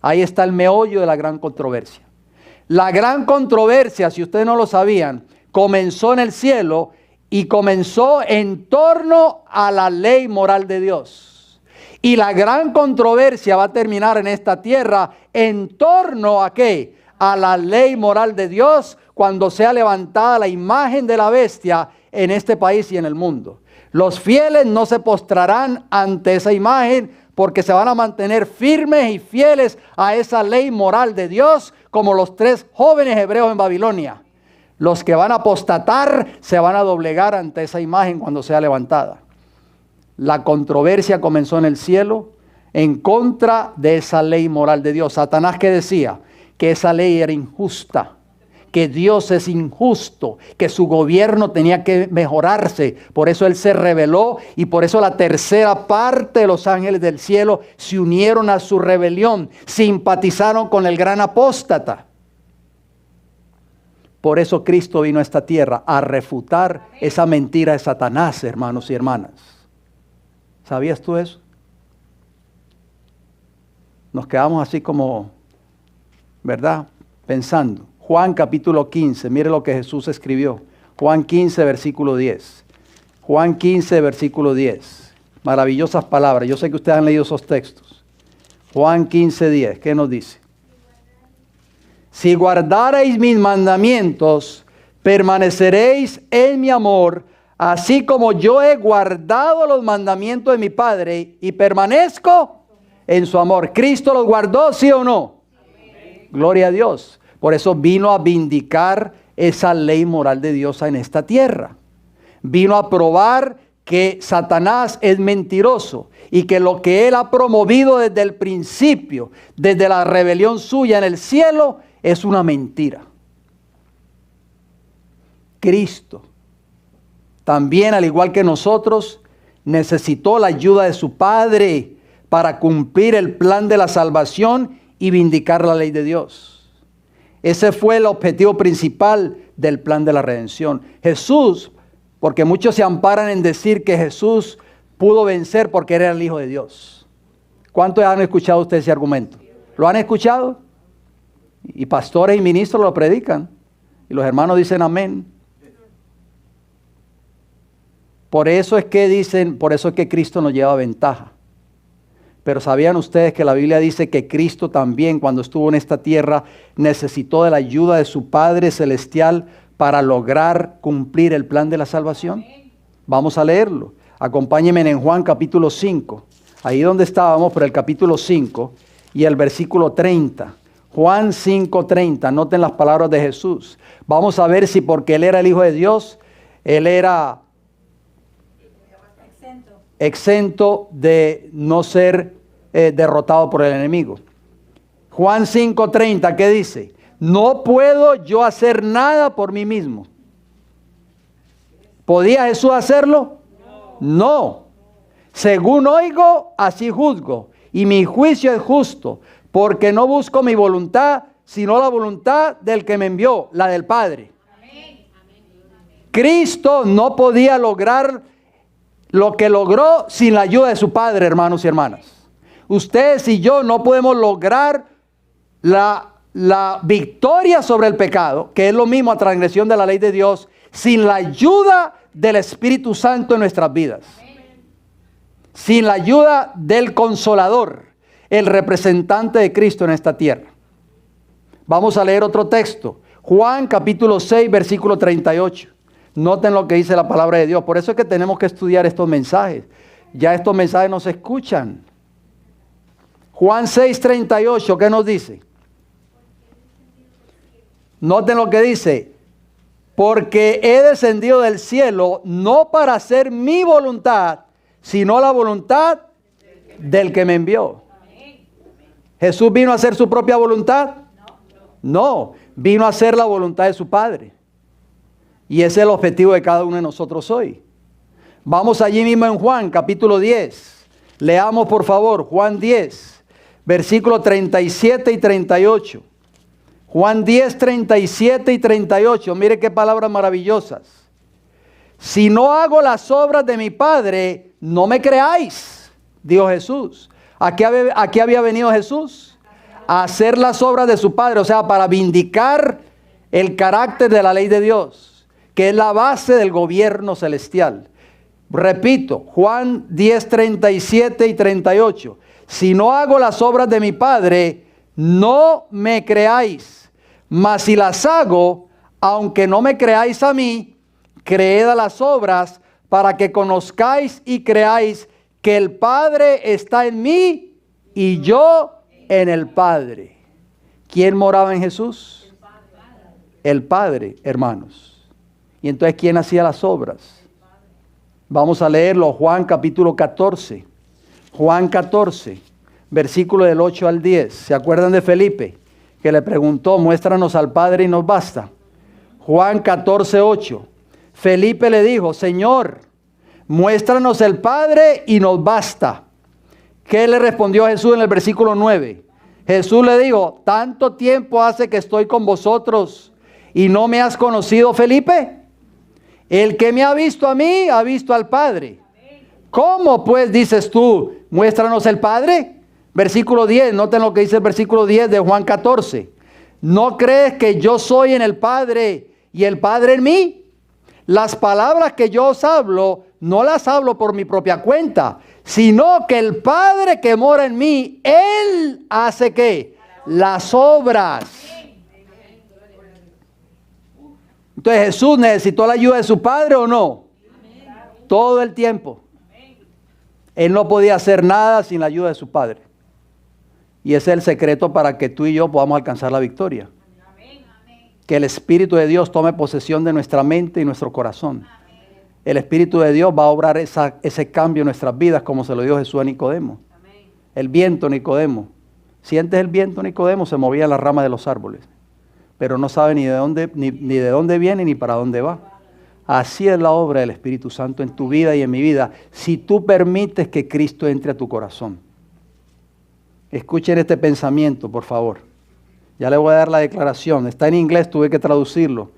Ahí está el meollo de la gran controversia. La gran controversia, si ustedes no lo sabían, comenzó en el cielo y comenzó en torno a la ley moral de Dios. Y la gran controversia va a terminar en esta tierra en torno a ¿qué? A la ley moral de Dios, cuando sea levantada la imagen de la bestia en este país y en el mundo. Los fieles no se postrarán ante esa imagen, porque se van a mantener firmes y fieles a esa ley moral de Dios, como los 3 jóvenes hebreos en Babilonia. Los que van a apostatar se van a doblegar ante esa imagen cuando sea levantada. La controversia comenzó en el cielo en contra de esa ley moral de Dios. Satanás, ¿qué decía? Que esa ley era injusta, que Dios es injusto, que su gobierno tenía que mejorarse. Por eso él se rebeló, y por eso la tercera parte de los ángeles del cielo se unieron a su rebelión, simpatizaron con el gran apóstata. Por eso Cristo vino a esta tierra a refutar esa mentira de Satanás, hermanos y hermanas. ¿Sabías tú eso? Nos quedamos así como, ¿verdad? Pensando. Juan capítulo 15, mire lo que Jesús escribió. Juan 15, versículo 10. Juan 15, versículo 10. Maravillosas palabras. Yo sé que ustedes han leído esos textos. Juan 15, 10. ¿Qué nos dice? Si guardareis mis mandamientos, permaneceréis en mi amor, así como yo he guardado los mandamientos de mi Padre y permanezco en su amor. ¿Cristo los guardó, sí o no? Amén. Gloria a Dios. Por eso vino a vindicar esa ley moral de Dios en esta tierra. Vino a probar que Satanás es mentiroso y que lo que él ha promovido desde el principio, desde la rebelión suya en el cielo, es una mentira. Cristo también, al igual que nosotros, necesitó la ayuda de su Padre para cumplir el plan de la salvación y vindicar la ley de Dios. Ese fue el objetivo principal del plan de la redención. Jesús, porque muchos se amparan en decir que Jesús pudo vencer porque era el Hijo de Dios. ¿Cuántos han escuchado ustedes ese argumento? ¿Lo han escuchado? Y pastores y ministros lo predican. Y los hermanos dicen amén. Por eso es que Cristo nos lleva ventaja. Pero ¿sabían ustedes que la Biblia dice que Cristo también, cuando estuvo en esta tierra, necesitó de la ayuda de su Padre Celestial para lograr cumplir el plan de la salvación? Vamos a leerlo. Acompáñenme en Juan capítulo 5. Ahí donde estábamos, por el capítulo 5 y el versículo 30. Juan 5:30. Noten las palabras de Jesús. Vamos a ver si porque Él era el Hijo de Dios, Él era exento de no ser derrotado por el enemigo. Juan 5:30, ¿qué dice? No puedo yo hacer nada por mí mismo. ¿Podía Jesús hacerlo? No. Según oigo, así juzgo. Y mi juicio es justo, porque no busco mi voluntad, sino la voluntad del que me envió, la del Padre. Cristo no podía lograr lo que logró sin la ayuda de su Padre, hermanos y hermanas. Ustedes y yo no podemos lograr la victoria sobre el pecado, que es lo mismo a transgresión de la ley de Dios, sin la ayuda del Espíritu Santo en nuestras vidas. Sin la ayuda del Consolador, el representante de Cristo en esta tierra. Vamos a leer otro texto. Juan capítulo 6, versículo 38. Noten lo que dice la palabra de Dios. Por eso es que tenemos que estudiar estos mensajes. Ya estos mensajes no se escuchan. Juan 6, 38, ¿qué nos dice? Noten lo que dice. Porque he descendido del cielo no para hacer mi voluntad, sino la voluntad del que me envió. ¿Jesús vino a hacer su propia voluntad? No, vino a hacer la voluntad de su Padre. Y ese es el objetivo de cada uno de nosotros hoy. Vamos allí mismo en Juan, capítulo 10. Leamos por favor, Juan 10, versículos 37 y 38. Juan 10, 37 y 38. Mire qué palabras maravillosas. Si no hago las obras de mi Padre, no me creáis, dijo Jesús. ¿A qué había venido Jesús? A hacer las obras de su Padre, o sea, para vindicar el carácter de la ley de Dios, que es la base del gobierno celestial. Repito, Juan 10, 37 y 38. Si no hago las obras de mi Padre, no me creáis. Mas si las hago, aunque no me creáis a mí, creed a las obras para que conozcáis y creáis que el Padre está en mí y yo en el Padre. ¿Quién moraba en Jesús? El Padre, hermanos. Y entonces, ¿quién hacía las obras? Vamos a leerlo, Juan capítulo 14. Juan 14, versículo del 8 al 10. ¿Se acuerdan de Felipe? Que le preguntó, muéstranos al Padre y nos basta. Juan 14, 8. Felipe le dijo, Señor, muéstranos el Padre y nos basta. ¿Qué le respondió Jesús en el versículo 9? Jesús le dijo, ¿tanto tiempo hace que estoy con vosotros y no me has conocido, Felipe? El que me ha visto a mí, ha visto al Padre. ¿Cómo pues dices tú, muéstranos el Padre? Versículo 10, noten lo que dice el versículo 10 de Juan 14. ¿No crees que yo soy en el Padre y el Padre en mí? Las palabras que yo os hablo, no las hablo por mi propia cuenta, sino que el Padre que mora en mí, Él hace ¿qué? Las obras. Entonces, ¿Jesús necesitó la ayuda de su Padre o no? Todo el tiempo. Él no podía hacer nada sin la ayuda de su Padre. Y ese es el secreto para que tú y yo podamos alcanzar la victoria. Que el Espíritu de Dios tome posesión de nuestra mente y nuestro corazón. El Espíritu de Dios va a obrar ese cambio en nuestras vidas, como se lo dio Jesús a Nicodemo. El viento, Nicodemo. ¿Sientes el viento, Nicodemo? Se movía en las ramas de los árboles. Pero no sabe ni de dónde viene ni para dónde va. Así es la obra del Espíritu Santo en tu vida y en mi vida, si tú permites que Cristo entre a tu corazón. Escuchen este pensamiento, por favor. Ya le voy a dar la declaración. Está en inglés, tuve que traducirlo.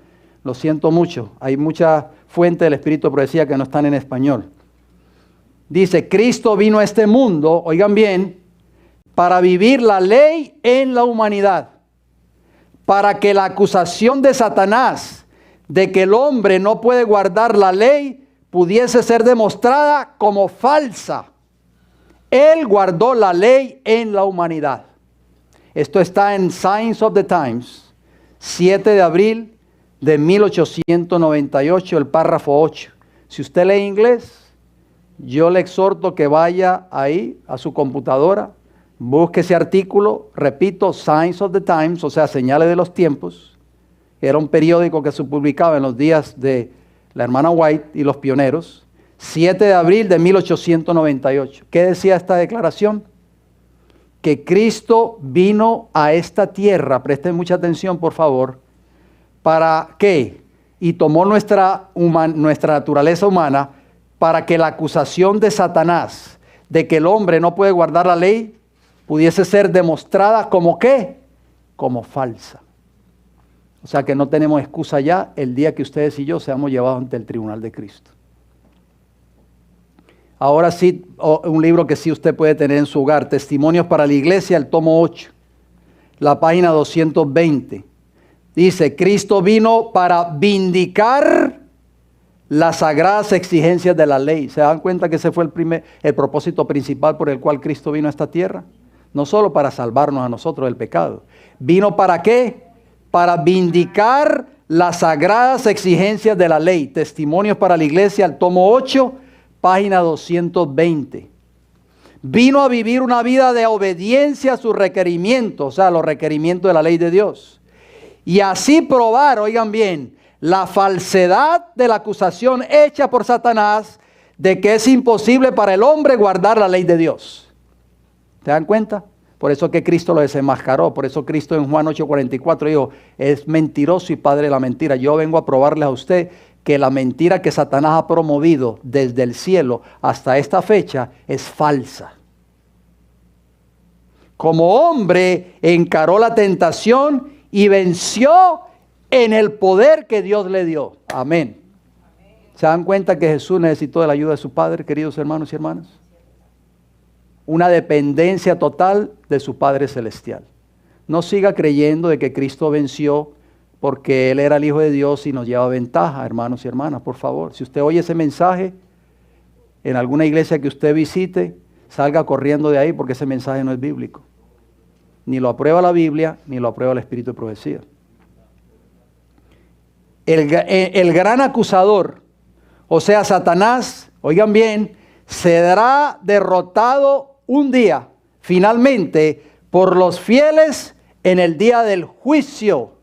Lo siento mucho. Hay muchas fuentes del Espíritu de Profecía que no están en español. Dice, Cristo vino a este mundo, oigan bien, para vivir la ley en la humanidad. Para que la acusación de Satanás de que el hombre no puede guardar la ley pudiese ser demostrada como falsa. Él guardó la ley en la humanidad. Esto está en Signs of the Times, 7 de abril de 1898, el párrafo 8. Si usted lee inglés, yo le exhorto que vaya ahí a su computadora, busque ese artículo, repito, Signs of the Times, o sea, señales de los tiempos. Era un periódico que se publicaba en los días de la hermana White y los pioneros. 7 de abril de 1898. ¿Qué decía esta declaración? Que Cristo vino a esta tierra, presten mucha atención por favor, ¿para qué? Y tomó nuestra naturaleza humana para que la acusación de Satanás de que el hombre no puede guardar la ley pudiese ser demostrada como ¿qué? Como falsa. O sea que no tenemos excusa ya el día que ustedes y yo seamos llevados ante el tribunal de Cristo. Ahora sí, un libro que sí usted puede tener en su hogar, Testimonios para la Iglesia, el tomo 8, la página 220. Dice, Cristo vino para vindicar las sagradas exigencias de la ley. ¿Se dan cuenta que ese fue el propósito principal por el cual Cristo vino a esta tierra? No solo para salvarnos a nosotros del pecado. ¿Vino para qué? Para vindicar las sagradas exigencias de la ley. Testimonios para la Iglesia, el tomo 8, página 220. Vino a vivir una vida de obediencia a sus requerimientos, o sea, los requerimientos de la ley de Dios. Y así probar, oigan bien, la falsedad de la acusación hecha por Satanás de que es imposible para el hombre guardar la ley de Dios. ¿Se dan cuenta? Por eso que Cristo lo desenmascaró. Por eso Cristo en Juan 8:44 dijo, es mentiroso y padre de la mentira. Yo vengo a probarle a usted que la mentira que Satanás ha promovido desde el cielo hasta esta fecha es falsa. Como hombre encaró la tentación y venció en el poder que Dios le dio. Amén. ¿Se dan cuenta que Jesús necesitó de la ayuda de su Padre, queridos hermanos y hermanas? Una dependencia total de su Padre Celestial. No siga creyendo de que Cristo venció porque Él era el Hijo de Dios y nos lleva ventaja, hermanos y hermanas, por favor. Si usted oye ese mensaje en alguna iglesia que usted visite, salga corriendo de ahí porque ese mensaje no es bíblico. Ni lo aprueba la Biblia, ni lo aprueba el Espíritu de Profecía. El gran acusador, o sea, Satanás, oigan bien, será derrotado un día, finalmente, por los fieles en el día del juicio.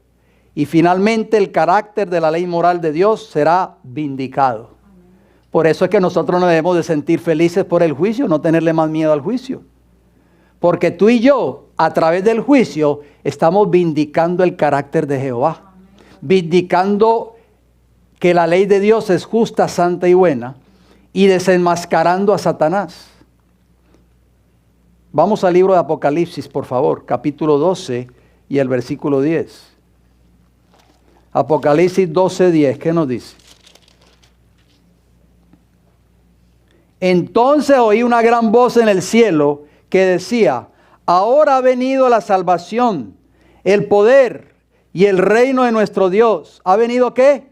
Y finalmente el carácter de la ley moral de Dios será vindicado. Por eso es que nosotros nos debemos de sentir felices por el juicio, no tenerle más miedo al juicio. Porque tú y yo, a través del juicio, estamos vindicando el carácter de Jehová. Vindicando que la ley de Dios es justa, santa y buena. Y desenmascarando a Satanás. Vamos al libro de Apocalipsis, por favor, capítulo 12 y el versículo 10. Apocalipsis 12:10, ¿qué nos dice? Entonces oí una gran voz en el cielo que decía, ahora ha venido la salvación, el poder y el reino de nuestro Dios. ¿Ha venido qué?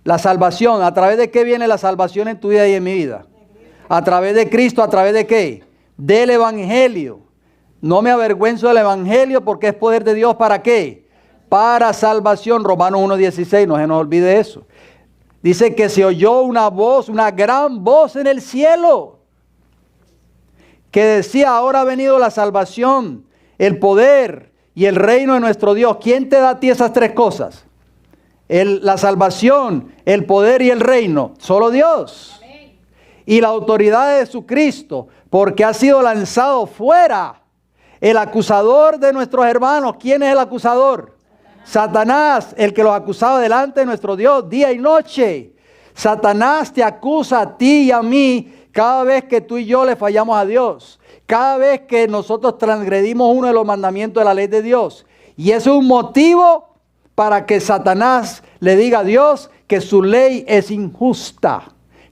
La salvación. ¿A través de qué viene la salvación en tu vida y en mi vida? A través de Cristo. ¿A través de qué? Del Evangelio. No me avergüenzo del Evangelio porque es poder de Dios. ¿Para qué? Para salvación. Romanos 1:16, no se nos olvide eso. Dice que se oyó una voz, una gran voz en el cielo, que decía, ahora ha venido la salvación, el poder y el reino de nuestro Dios. ¿Quién te da a ti esas tres cosas? La salvación, el poder y el reino. Solo Dios. Amén. Y la autoridad de Jesucristo, porque ha sido lanzado fuera el acusador de nuestros hermanos. ¿Quién es el acusador? Satanás, el que los acusaba delante de nuestro Dios día y noche. Satanás te acusa a ti y a mí cada vez que tú y yo le fallamos a Dios. Cada vez que nosotros transgredimos uno de los mandamientos de la ley de Dios. Y eso es un motivo para que Satanás le diga a Dios que su ley es injusta,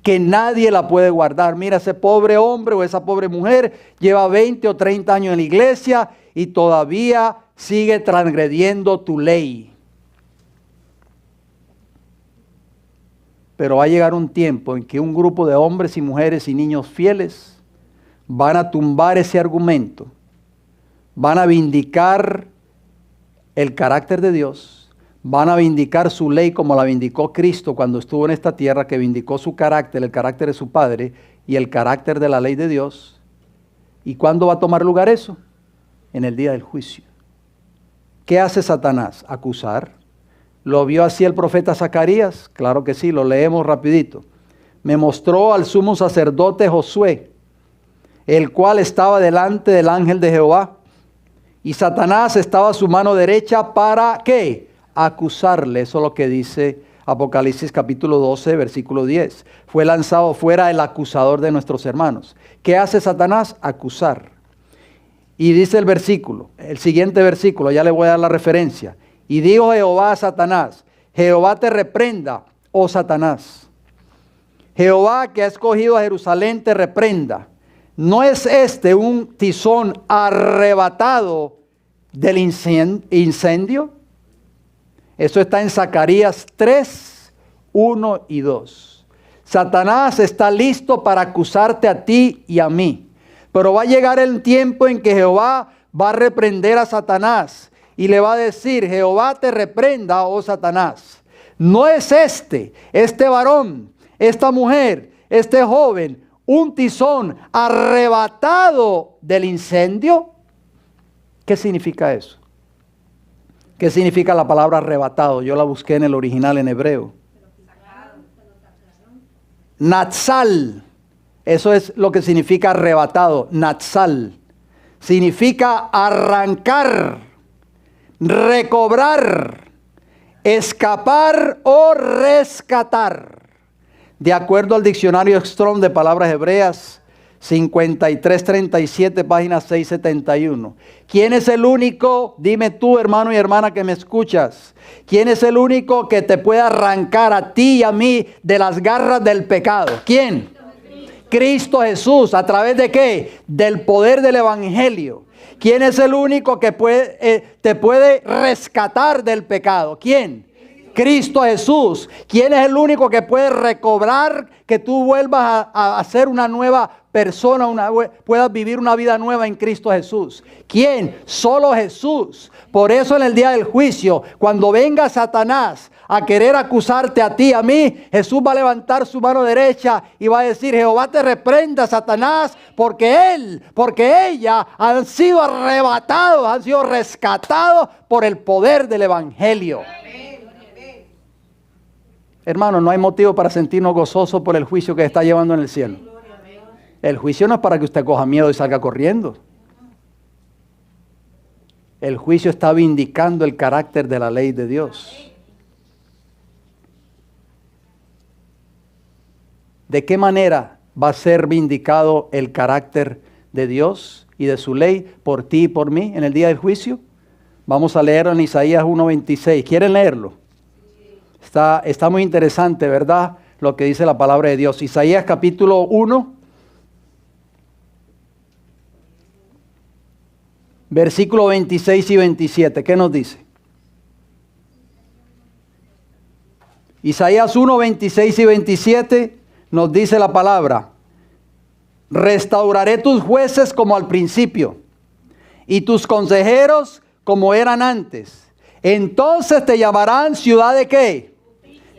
que nadie la puede guardar. Mira, ese pobre hombre o esa pobre mujer lleva 20 o 30 años en la iglesia y todavía sigue transgrediendo tu ley. Pero va a llegar un tiempo en que un grupo de hombres y mujeres y niños fieles van a tumbar ese argumento, van a vindicar el carácter de Dios, van a vindicar su ley como la vindicó Cristo cuando estuvo en esta tierra, que vindicó su carácter, el carácter de su Padre y el carácter de la ley de Dios. ¿Y cuándo va a tomar lugar eso? En el día del juicio. ¿Qué hace Satanás? Acusar. ¿Lo vio así el profeta Zacarías? Claro que sí, lo leemos rapidito. Me mostró al sumo sacerdote Josué, el cual estaba delante del ángel de Jehová, y Satanás estaba a su mano derecha para ¿qué? Acusarle. Eso es lo que dice Apocalipsis capítulo 12, versículo 10. Fue lanzado fuera el acusador de nuestros hermanos. ¿Qué hace Satanás? Acusar. Y dice el versículo, el siguiente versículo, ya le voy a dar la referencia. Y dijo Jehová a Satanás, Jehová te reprenda, oh Satanás. Jehová que ha escogido a Jerusalén te reprenda. ¿No es este un tizón arrebatado del incendio? Eso está en Zacarías 3, 1 y 2. Satanás está listo para acusarte a ti y a mí. Pero va a llegar el tiempo en que Jehová va a reprender a Satanás y le va a decir, Jehová te reprenda, oh Satanás. ¿No es este varón, esta mujer, este joven, un tizón arrebatado del incendio? ¿Qué significa eso? ¿Qué significa la palabra arrebatado? Yo la busqué en el original en hebreo. Natsal. Eso es lo que significa arrebatado. Natsal. Significa arrancar, recobrar, escapar o rescatar. De acuerdo al diccionario Strong de palabras hebreas, 5337, página 671. ¿Quién es el único, dime tú hermano y hermana que me escuchas, quién es el único que te puede arrancar a ti y a mí de las garras del pecado? ¿Quién? Cristo Jesús. ¿A través de qué? Del poder del evangelio. ¿Quién es el único que te puede rescatar del pecado? ¿Quién? Cristo Jesús. ¿Quién es el único que puede recobrar que tú vuelvas a ser una nueva persona, puedas vivir una vida nueva en Cristo Jesús? ¿Quién? Solo Jesús. Por eso en el día del juicio, cuando venga Satanás a querer acusarte a ti, a mí, Jesús va a levantar su mano derecha y va a decir, Jehová te reprenda, Satanás, porque ella han sido arrebatados, han sido rescatados por el poder del evangelio. Hermano, no hay motivo para sentirnos gozosos por el juicio que está llevando en el cielo. El juicio no es para que usted coja miedo y salga corriendo. El juicio está vindicando el carácter de la ley de Dios. ¿De qué manera va a ser vindicado el carácter de Dios y de su ley por ti y por mí en el día del juicio? Vamos a leerlo en Isaías 1:26. ¿Quieren leerlo? Está muy interesante, ¿verdad? Lo que dice la palabra de Dios. Isaías capítulo 1, versículo 26 y 27. ¿Qué nos dice? Isaías 1, 26 y 27 nos dice la palabra: restauraré tus jueces como al principio, y tus consejeros como eran antes. Entonces te llamarán ciudad de ¿qué?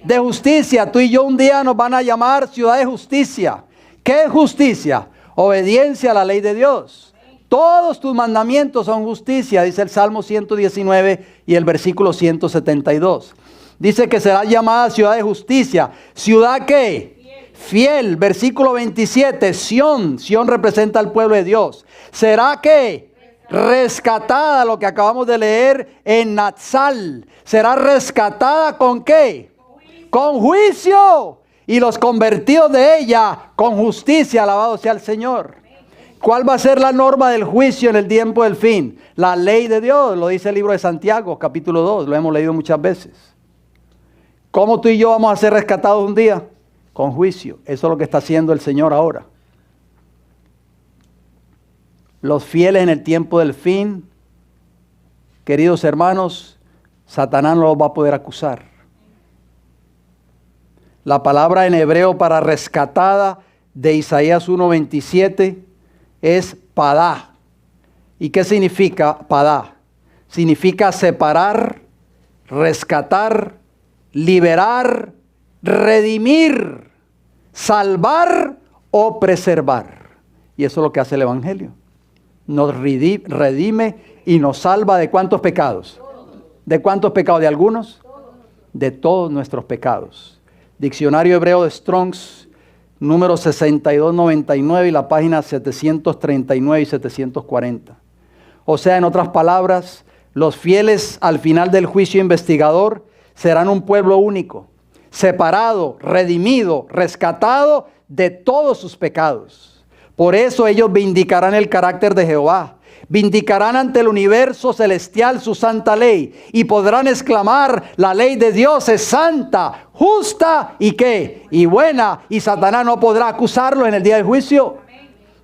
De justicia. Tú y yo un día nos van a llamar ciudad de justicia. ¿Qué es justicia? Obediencia a la ley de Dios. Todos tus mandamientos son justicia, dice el Salmo 119 y el versículo 172. Dice que será llamada ciudad de justicia. ¿Ciudad qué? Fiel. Versículo 27, Sión. Sión representa al pueblo de Dios. ¿Será qué? Rescatada, lo que acabamos de leer en Natsal. Será rescatada ¿con qué? Con juicio. Y los convertidos de ella con justicia. Alabado sea el Señor. ¿Cuál va a ser la norma del juicio en el tiempo del fin? La ley de Dios, lo dice el libro de Santiago, capítulo 2. Lo hemos leído muchas veces. ¿Cómo tú y yo vamos a ser rescatados un día? Con juicio. Eso es lo que está haciendo el Señor ahora. Los fieles en el tiempo del fin, queridos hermanos, Satanás no los va a poder acusar. La palabra en hebreo para rescatada de Isaías 1:27 es padá. ¿Y qué significa padá? Significa separar, rescatar, liberar, redimir, salvar o preservar. Y eso es lo que hace el Evangelio. Nos redime y nos salva ¿de cuántos pecados? ¿De cuántos pecados? ¿De algunos? De todos nuestros pecados. Diccionario hebreo de Strong's, número 6299 y la página 739 y 740. O sea, en otras palabras, los fieles al final del juicio investigador serán un pueblo único, separado, redimido, rescatado de todos sus pecados. Por eso ellos vindicarán el carácter de Jehová, vindicarán ante el universo celestial su santa ley y podrán exclamar: la ley de Dios es santa, justa y ¿qué? Y buena, y Satanás no podrá acusarlo en el día del juicio.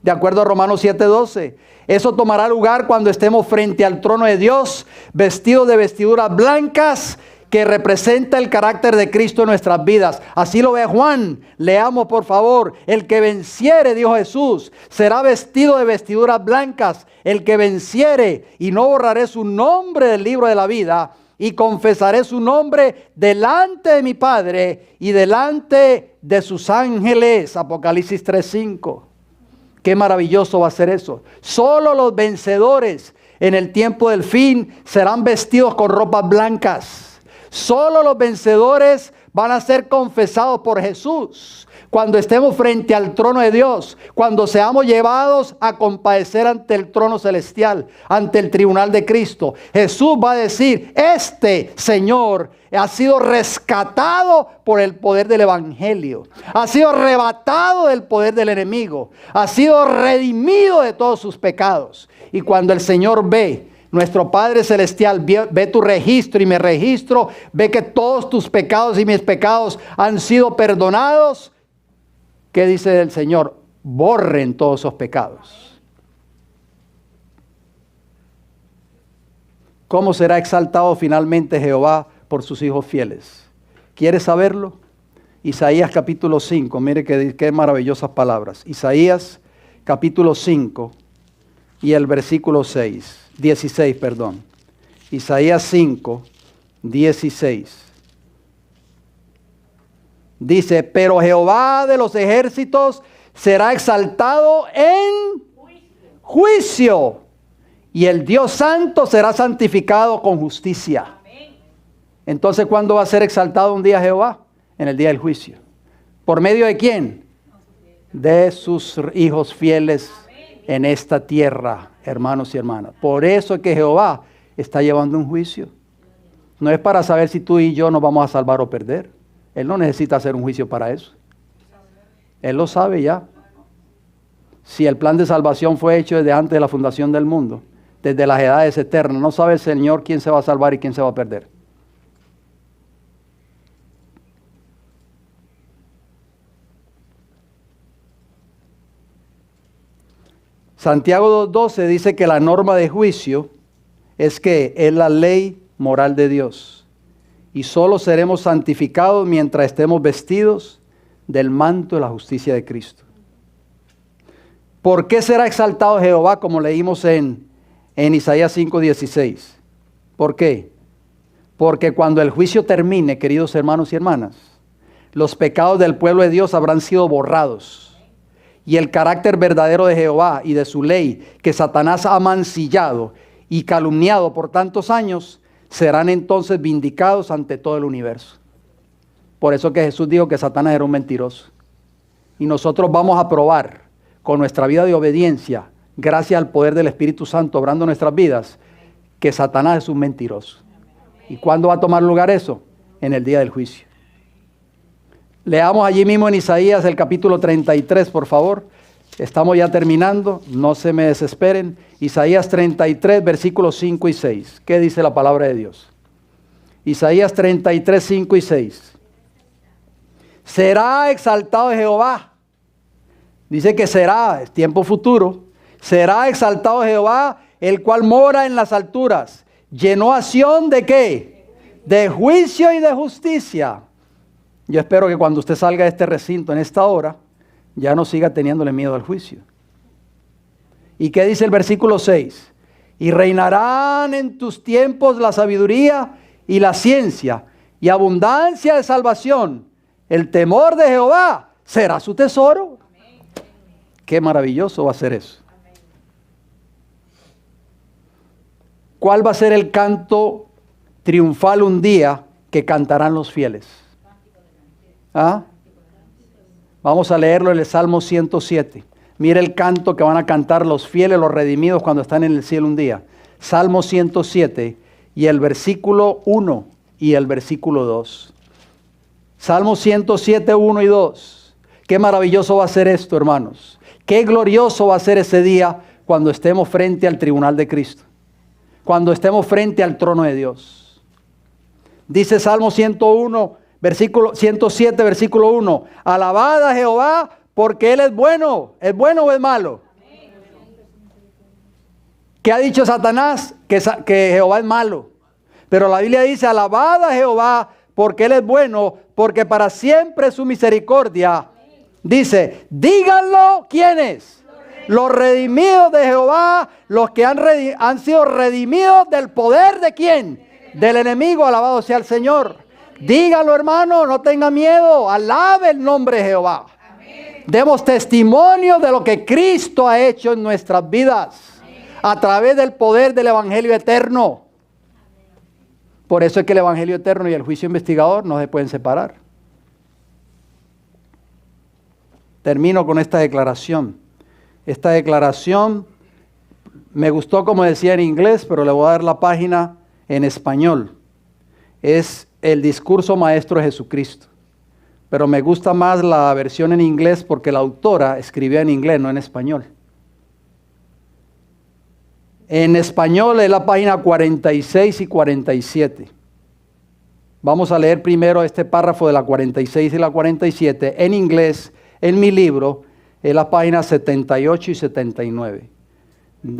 De acuerdo a Romanos 7:12. Eso tomará lugar cuando estemos frente al trono de Dios, vestidos de vestiduras blancas, que representa el carácter de Cristo en nuestras vidas. Así lo ve Juan. Leamos por favor. El que venciere, dijo Jesús, será vestido de vestiduras blancas. El que venciere, y no borraré su nombre del libro de la vida, y confesaré su nombre delante de mi Padre y delante de sus ángeles. Apocalipsis 3:5. Qué maravilloso va a ser eso. Solo los vencedores en el tiempo del fin serán vestidos con ropas blancas. Solo los vencedores van a ser confesados por Jesús cuando estemos frente al trono de Dios, cuando seamos llevados a compadecer ante el trono celestial, ante el tribunal de Cristo. Jesús va a decir: este Señor ha sido rescatado por el poder del Evangelio, ha sido arrebatado del poder del enemigo, ha sido redimido de todos sus pecados. Y cuando el Señor ve, nuestro Padre Celestial ve tu registro y mi registro, ve que todos tus pecados y mis pecados han sido perdonados, ¿qué dice el Señor? Borren todos esos pecados. ¿Cómo será exaltado finalmente Jehová por sus hijos fieles? ¿Quieres saberlo? Isaías capítulo 5, mire qué maravillosas palabras. Isaías capítulo 5 y el versículo 16, perdón. Isaías 5, 16. Dice: pero Jehová de los ejércitos será exaltado en juicio, y el Dios santo será santificado con justicia. Entonces, ¿cuándo va a ser exaltado un día Jehová? En el día del juicio. ¿Por medio de quién? De sus hijos fieles en esta tierra, hermanos y hermanas. Por eso es que Jehová está llevando un juicio. No es para saber si tú y yo nos vamos a salvar o perder. Él no necesita hacer un juicio para eso. Él lo sabe ya. Si el plan de salvación fue hecho desde antes de la fundación del mundo, desde las edades eternas, no sabe el Señor quién se va a salvar y quién se va a perder. Santiago 2:12 dice que la norma de juicio es que es la ley moral de Dios. Y solo seremos santificados mientras estemos vestidos del manto de la justicia de Cristo. ¿Por qué será exaltado Jehová, como leímos en Isaías 5:16? ¿Por qué? Porque cuando el juicio termine, queridos hermanos y hermanas, los pecados del pueblo de Dios habrán sido borrados. Y el carácter verdadero de Jehová y de su ley, que Satanás ha mancillado y calumniado por tantos años, serán entonces vindicados ante todo el universo. Por eso que Jesús dijo que Satanás era un mentiroso. Y nosotros vamos a probar con nuestra vida de obediencia gracias al poder del Espíritu Santo obrando en nuestras vidas, que Satanás es un mentiroso. ¿Y cuándo va a tomar lugar eso? En el día del juicio. Leamos allí mismo en Isaías el capítulo 33, por favor. Estamos ya terminando, no se me desesperen. Isaías 33, versículos 5 y 6. ¿Qué dice la palabra de Dios? Isaías 33, 5 y 6. Será exaltado Jehová. Dice que será, es tiempo futuro. Será exaltado Jehová, el cual mora en las alturas. Llenó a Sión ¿de qué? De juicio y de justicia. Yo espero que cuando usted salga de este recinto en esta hora, ya no siga teniéndole miedo al juicio. ¿Y qué dice el versículo 6? Y reinarán en tus tiempos la sabiduría y la ciencia y abundancia de salvación. El temor de Jehová será su tesoro. Qué maravilloso va a ser eso. ¿Cuál va a ser el canto triunfal un día que cantarán los fieles? ¿Ah? Vamos a leerlo en el Salmo 107. Mire el canto que van a cantar los fieles, los redimidos cuando están en el cielo un día. Salmo 107 y el versículo 1 y el versículo 2. Salmo 107, 1 y 2. Qué maravilloso va a ser esto, hermanos. Qué glorioso va a ser ese día cuando estemos frente al tribunal de Cristo. Cuando estemos frente al trono de Dios. Dice Salmo 107, versículo 1. Alabad a Jehová porque Él es bueno. ¿Es bueno o es malo? ¿Qué ha dicho Satanás? Que Jehová es malo. Pero la Biblia dice, alabad a Jehová porque Él es bueno, porque para siempre es su misericordia. Dice, díganlo, ¿quiénes? Los redimidos de Jehová, los que han sido redimidos del poder ¿de quién? Del enemigo, alabado sea el Señor. Dígalo, hermano, no tenga miedo, alabe el nombre de Jehová. Amén. Demos testimonio de lo que Cristo ha hecho en nuestras vidas. Amén. A través del poder del Evangelio eterno. Por eso es que el Evangelio eterno y el juicio investigador no se pueden separar. Termino con esta declaración. Esta declaración me gustó como decía en inglés, pero le voy a dar la página en español. Es el discurso maestro de Jesucristo. Pero me gusta más la versión en inglés porque la autora escribió en inglés, no en español. En español es la página 46 y 47. Vamos a leer primero este párrafo de la 46 y la 47. En inglés, en mi libro, es la página 78 y 79.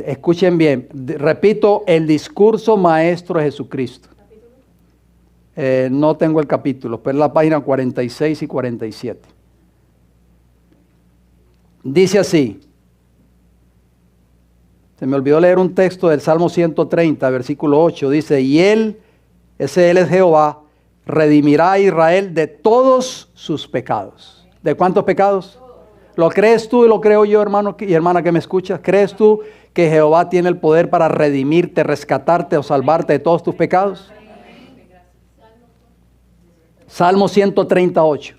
Escuchen bien, repito, el discurso maestro de Jesucristo. No tengo el capítulo, pero es la página 46 y 47. Dice así. Se me olvidó leer un texto del Salmo 130, versículo 8. Dice, y Él es Jehová, redimirá a Israel de todos sus pecados. ¿De cuántos pecados? ¿Lo crees tú y lo creo yo, hermano y hermana que me escuchas? ¿Crees tú que Jehová tiene el poder para redimirte, rescatarte o salvarte de todos tus pecados? Salmo 138.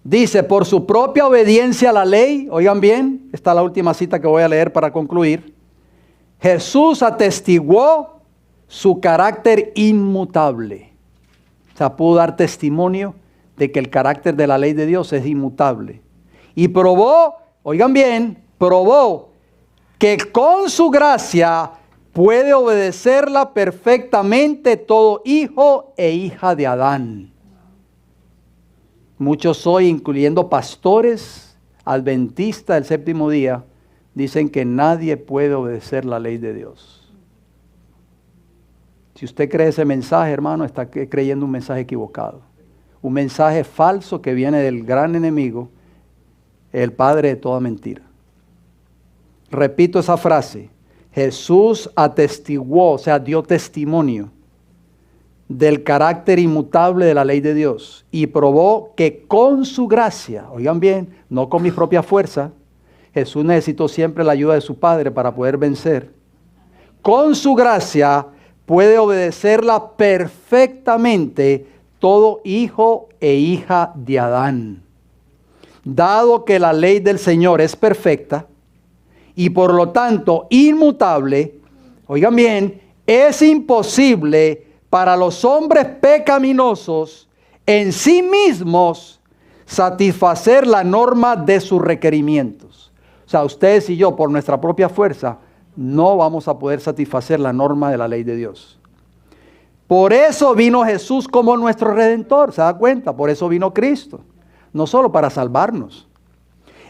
Dice, por su propia obediencia a la ley, oigan bien, esta es la última cita que voy a leer para concluir. Jesús atestiguó su carácter inmutable. O sea, pudo dar testimonio de que el carácter de la ley de Dios es inmutable. Y probó, oigan bien, probó que con su gracia puede obedecerla perfectamente todo hijo e hija de Adán. Muchos hoy, incluyendo pastores adventistas del séptimo día, dicen que nadie puede obedecer la ley de Dios. Si usted cree ese mensaje, hermano, está creyendo un mensaje equivocado. Un mensaje falso que viene del gran enemigo, el padre de toda mentira. Repito esa frase. Jesús atestiguó, o sea, dio testimonio del carácter inmutable de la ley de Dios y probó que con su gracia, oigan bien, no con mi propia fuerza, Jesús necesitó siempre la ayuda de su Padre para poder vencer. Con su gracia puede obedecerla perfectamente todo hijo e hija de Adán. Dado que la ley del Señor es perfecta, y por lo tanto inmutable, oigan bien, es imposible para los hombres pecaminosos en sí mismos satisfacer la norma de sus requerimientos. O sea, ustedes y yo, por nuestra propia fuerza, no vamos a poder satisfacer la norma de la ley de Dios. Por eso vino Jesús como nuestro Redentor, ¿se da cuenta? Por eso vino Cristo, no solo para salvarnos.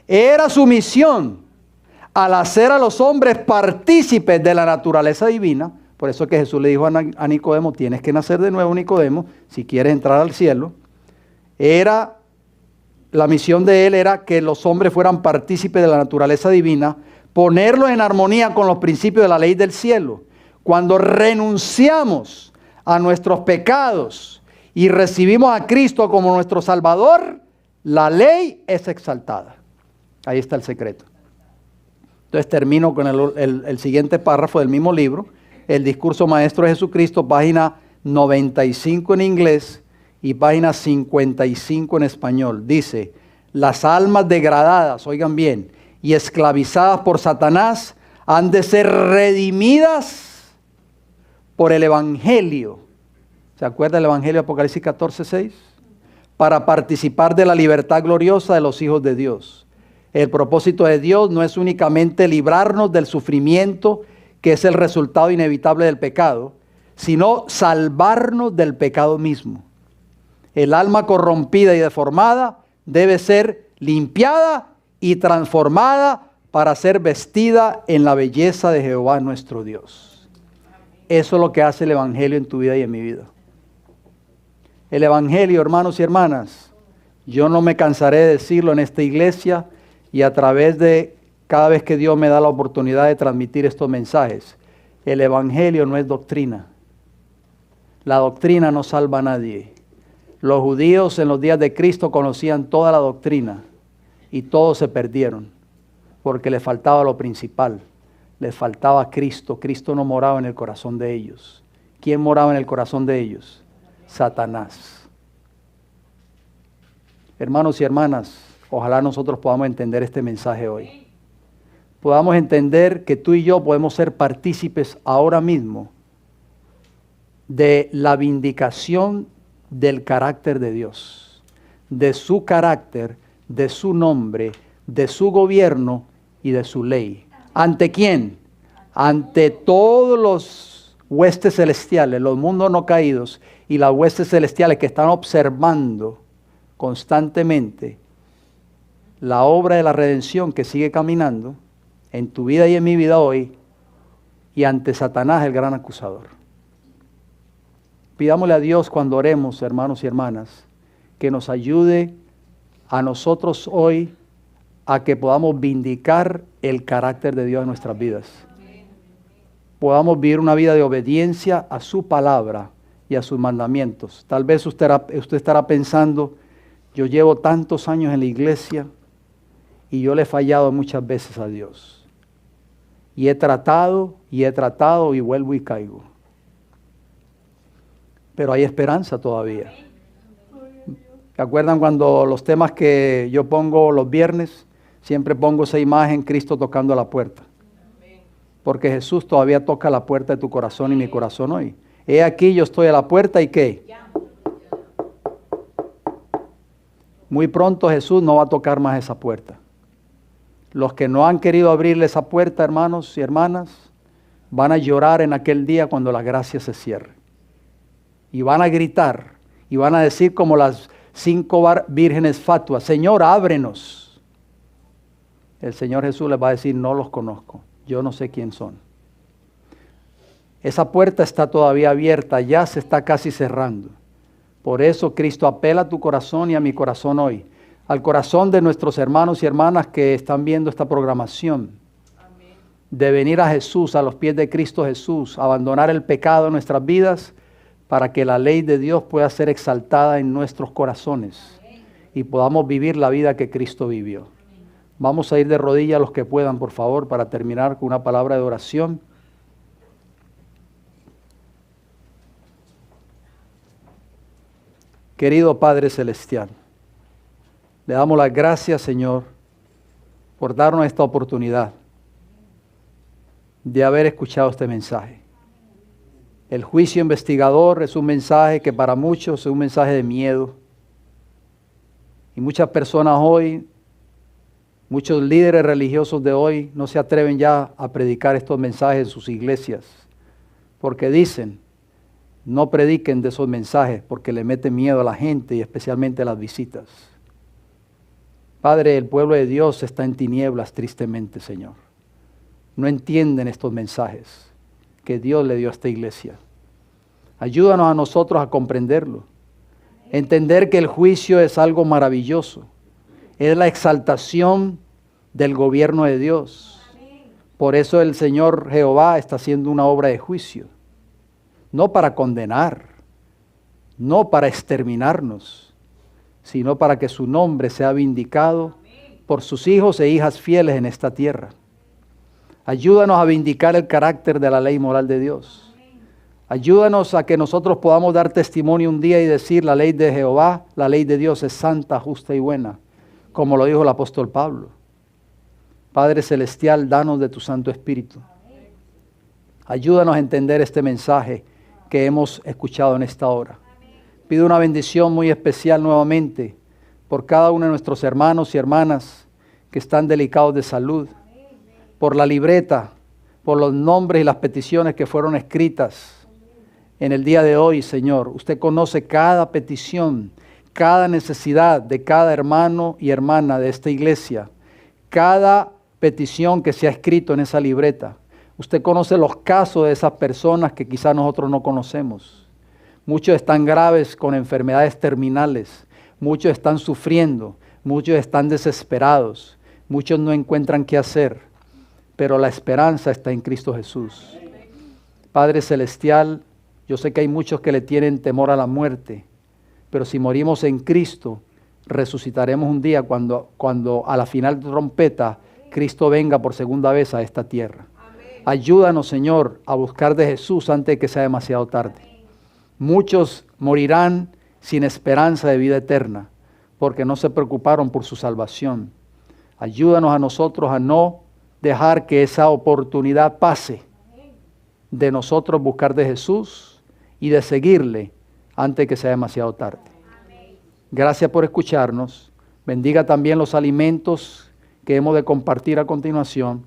Era su misión al hacer a los hombres partícipes de la naturaleza divina. Por eso que Jesús le dijo a Nicodemo, tienes que nacer de nuevo, Nicodemo, si quieres entrar al cielo. La misión de él era que los hombres fueran partícipes de la naturaleza divina, ponerlos en armonía con los principios de la ley del cielo. Cuando renunciamos a nuestros pecados y recibimos a Cristo como nuestro Salvador, la ley es exaltada. Ahí está el secreto. Entonces termino con el siguiente párrafo del mismo libro, el discurso maestro de Jesucristo, página 95 en inglés y página 55 en español. Dice, las almas degradadas, oigan bien, y esclavizadas por Satanás han de ser redimidas por el Evangelio. ¿Se acuerda del Evangelio de Apocalipsis 14:6? Para participar de la libertad gloriosa de los hijos de Dios. El propósito de Dios no es únicamente librarnos del sufrimiento, que es el resultado inevitable del pecado, sino salvarnos del pecado mismo. El alma corrompida y deformada debe ser limpiada y transformada para ser vestida en la belleza de Jehová nuestro Dios. Eso es lo que hace el Evangelio en tu vida y en mi vida. El Evangelio, hermanos y hermanas, yo no me cansaré de decirlo en esta iglesia y a través de cada vez que Dios me da la oportunidad de transmitir estos mensajes. El Evangelio no es doctrina. La doctrina no salva a nadie. Los judíos en los días de Cristo conocían toda la doctrina y todos se perdieron porque les faltaba lo principal. Les faltaba Cristo. Cristo no moraba en el corazón de ellos. ¿Quién moraba en el corazón de ellos? Satanás. Hermanos y hermanas, ojalá nosotros podamos entender este mensaje hoy. Podamos entender que tú y yo podemos ser partícipes ahora mismo de la vindicación del carácter de Dios, de su carácter, de su nombre, de su gobierno y de su ley. ¿Ante quién? Ante todos los huestes celestiales, los mundos no caídos y las huestes celestiales que están observando constantemente la obra de la redención que sigue caminando en tu vida y en mi vida hoy, y ante Satanás, el gran acusador. Pidámosle a Dios cuando oremos, hermanos y hermanas, que nos ayude a nosotros hoy a que podamos vindicar el carácter de Dios en nuestras vidas. Podamos vivir una vida de obediencia a su palabra y a sus mandamientos. Tal vez usted estará pensando, yo llevo tantos años en la iglesia y yo le he fallado muchas veces a Dios. Y he tratado y vuelvo y caigo. Pero hay esperanza todavía. ¿Se acuerdan cuando los temas que yo pongo los viernes? Siempre pongo esa imagen, Cristo tocando la puerta. Porque Jesús todavía toca la puerta de tu corazón y mi corazón hoy. He aquí, yo estoy a la puerta y ¿qué? Muy pronto Jesús no va a tocar más esa puerta. Los que no han querido abrirle esa puerta, hermanos y hermanas, van a llorar en aquel día cuando la gracia se cierre. Y van a gritar, y van a decir como las 5 vírgenes fatuas, Señor, ábrenos. El Señor Jesús les va a decir, no los conozco, yo no sé quién son. Esa puerta está todavía abierta, ya se está casi cerrando. Por eso Cristo apela a tu corazón y a mi corazón hoy. Al corazón de nuestros hermanos y hermanas que están viendo esta programación. Amén. De venir a Jesús, a los pies de Cristo Jesús, abandonar el pecado en nuestras vidas para que la ley de Dios pueda ser exaltada en nuestros corazones. Amén. Y podamos vivir la vida que Cristo vivió. Amén. Vamos a ir de rodillas los que puedan, por favor, para terminar con una palabra de oración. Querido Padre Celestial, le damos las gracias, Señor, por darnos esta oportunidad de haber escuchado este mensaje. El juicio investigador es un mensaje que para muchos es un mensaje de miedo. Y muchas personas hoy, muchos líderes religiosos de hoy no se atreven ya a predicar estos mensajes en sus iglesias. Porque dicen, no prediquen de esos mensajes porque le meten miedo a la gente y especialmente a las visitas. Padre, el pueblo de Dios está en tinieblas tristemente, Señor. No entienden estos mensajes que Dios le dio a esta iglesia. Ayúdanos a nosotros a comprenderlo. Entender que el juicio es algo maravilloso. Es la exaltación del gobierno de Dios. Por eso el Señor Jehová está haciendo una obra de juicio. No para condenar, no para exterminarnos, sino para que su nombre sea vindicado por sus hijos e hijas fieles en esta tierra. Ayúdanos a vindicar el carácter de la ley moral de Dios. Ayúdanos a que nosotros podamos dar testimonio un día y decir la ley de Jehová, la ley de Dios es santa, justa y buena, como lo dijo el apóstol Pablo. Padre Celestial, danos de tu Santo Espíritu. Ayúdanos a entender este mensaje que hemos escuchado en esta hora. Pido una bendición muy especial nuevamente por cada uno de nuestros hermanos y hermanas que están delicados de salud, por la libreta, por los nombres y las peticiones que fueron escritas en el día de hoy, Señor. Usted conoce cada petición, cada necesidad de cada hermano y hermana de esta iglesia, cada petición que se ha escrito en esa libreta. Usted conoce los casos de esas personas que quizás nosotros no conocemos. Muchos están graves con enfermedades terminales, muchos están sufriendo, muchos están desesperados, muchos no encuentran qué hacer, pero la esperanza está en Cristo Jesús. Padre Celestial, yo sé que hay muchos que le tienen temor a la muerte, pero si morimos en Cristo, resucitaremos un día cuando a la final de trompeta, Cristo venga por segunda vez a esta tierra. Ayúdanos, Señor, a buscar de Jesús antes de que sea demasiado tarde. Muchos morirán sin esperanza de vida eterna, porque no se preocuparon por su salvación. Ayúdanos a nosotros a no dejar que esa oportunidad pase de nosotros buscar de Jesús y de seguirle antes de que sea demasiado tarde. Gracias por escucharnos. Bendiga también los alimentos que hemos de compartir a continuación.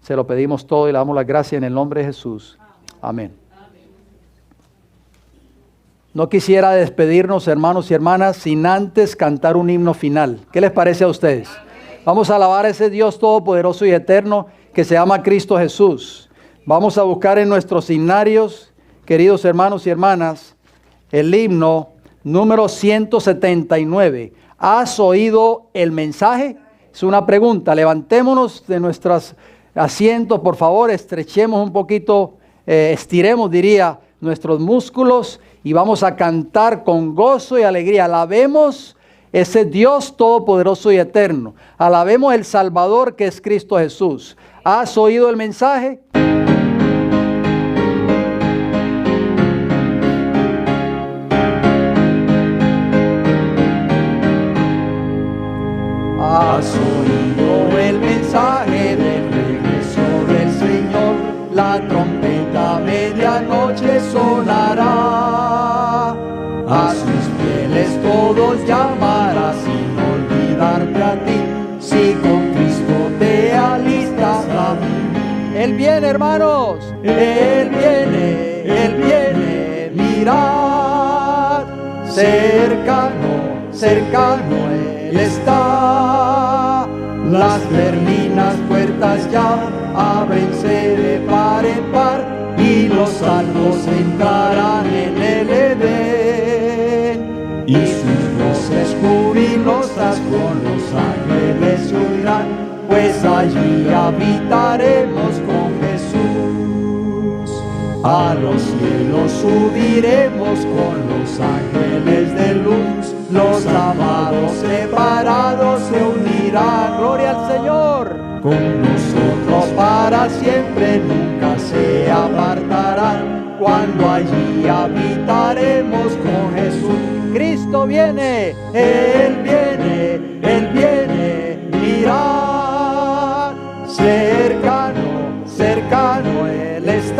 Se lo pedimos todo y le damos las gracias en el nombre de Jesús. Amén. No quisiera despedirnos, hermanos y hermanas, sin antes cantar un himno final. ¿Qué les parece a ustedes? Vamos a alabar a ese Dios todopoderoso y eterno que se llama Cristo Jesús. Vamos a buscar en nuestros himnarios, queridos hermanos y hermanas, el himno número 179. ¿Has oído el mensaje? Es una pregunta. Levantémonos de nuestros asientos, por favor, estrechemos un poquito, estiremos, diría, nuestros músculos y vamos a cantar con gozo y alegría. Alabemos ese Dios todopoderoso y eterno. Alabemos el Salvador que es Cristo Jesús. ¿Has oído el mensaje? Has oído el mensaje del regreso del Señor, la trompeta a medianoche sonará, a sus fieles todos llamará sin olvidarte a ti, si con Cristo te alistas a mí. Él viene, hermanos. Él viene, mirad, cercano, cercano Él está. Las berlinas puertas ya ábrense de par en par y los salvos entrarán en el Edén. Y sus voces jubilosas con los ángeles se oirán, pues allí habitaremos con Jesús. A los cielos subiremos con los ángeles de luz, los amados separados se unirán. Gloria al Señor. Con nosotros para siempre nunca se apartarán, cuando allí habitaremos con Jesús. Cristo viene. Él viene, mirad, cercano, cercano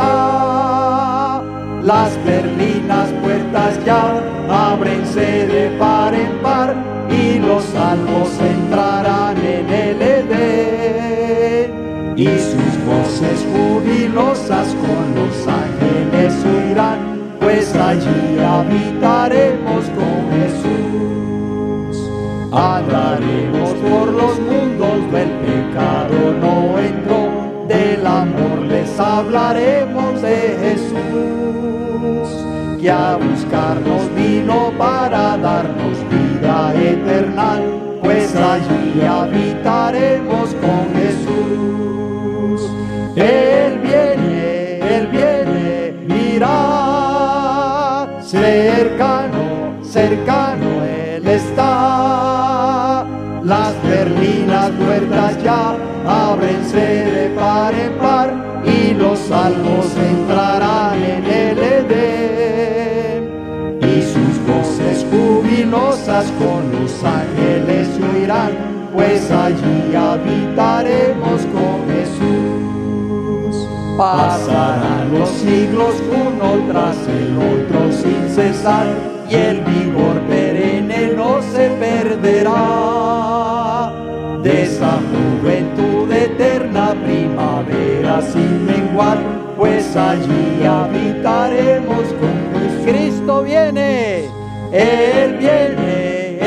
está. Las perlinas puertas ya ábrense de par en par, y los salvos entrarán en el Edén. Y sus voces jubilosas con los ángeles oirán, pues allí habitaremos con Jesús. Andaremos por los mundos, el pecado no entró, del amor les hablaremos de Jesús, que a buscarnos vino para darnos vida eterna, pues allí habitaremos con Jesús. Él viene, mirad, cercano, cercano Él está. Las perlinas puertas ya ábrense de par en par, y los salvos entrarán en el Edén. Y sus voces jubilosas con los ángeles oirán, pues allí habitaremos con Jesús. Pasarán los siglos uno tras el otro sin cesar, y el vigor perenne no se perderá. De esa juventud eterna primavera sin menguar, pues allí habitaremos con Jesús. Cristo viene, Él viene,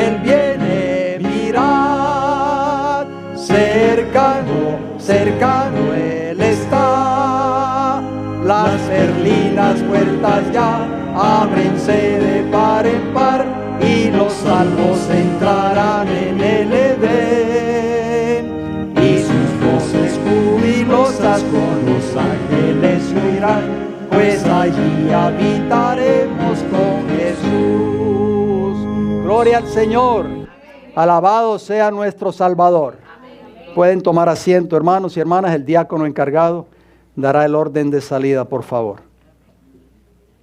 mirad, cercano, cercano Él está. Las perlinas puertas ya ábrense de par en par, y los salvos entrarán en el Edén. Y sus voces jubilosas con los ángeles oirán, pues allí habitaremos con Jesús. Gloria al Señor. Alabado sea nuestro Salvador. Pueden tomar asiento, hermanos y hermanas. El diácono encargado dará el orden de salida, por favor.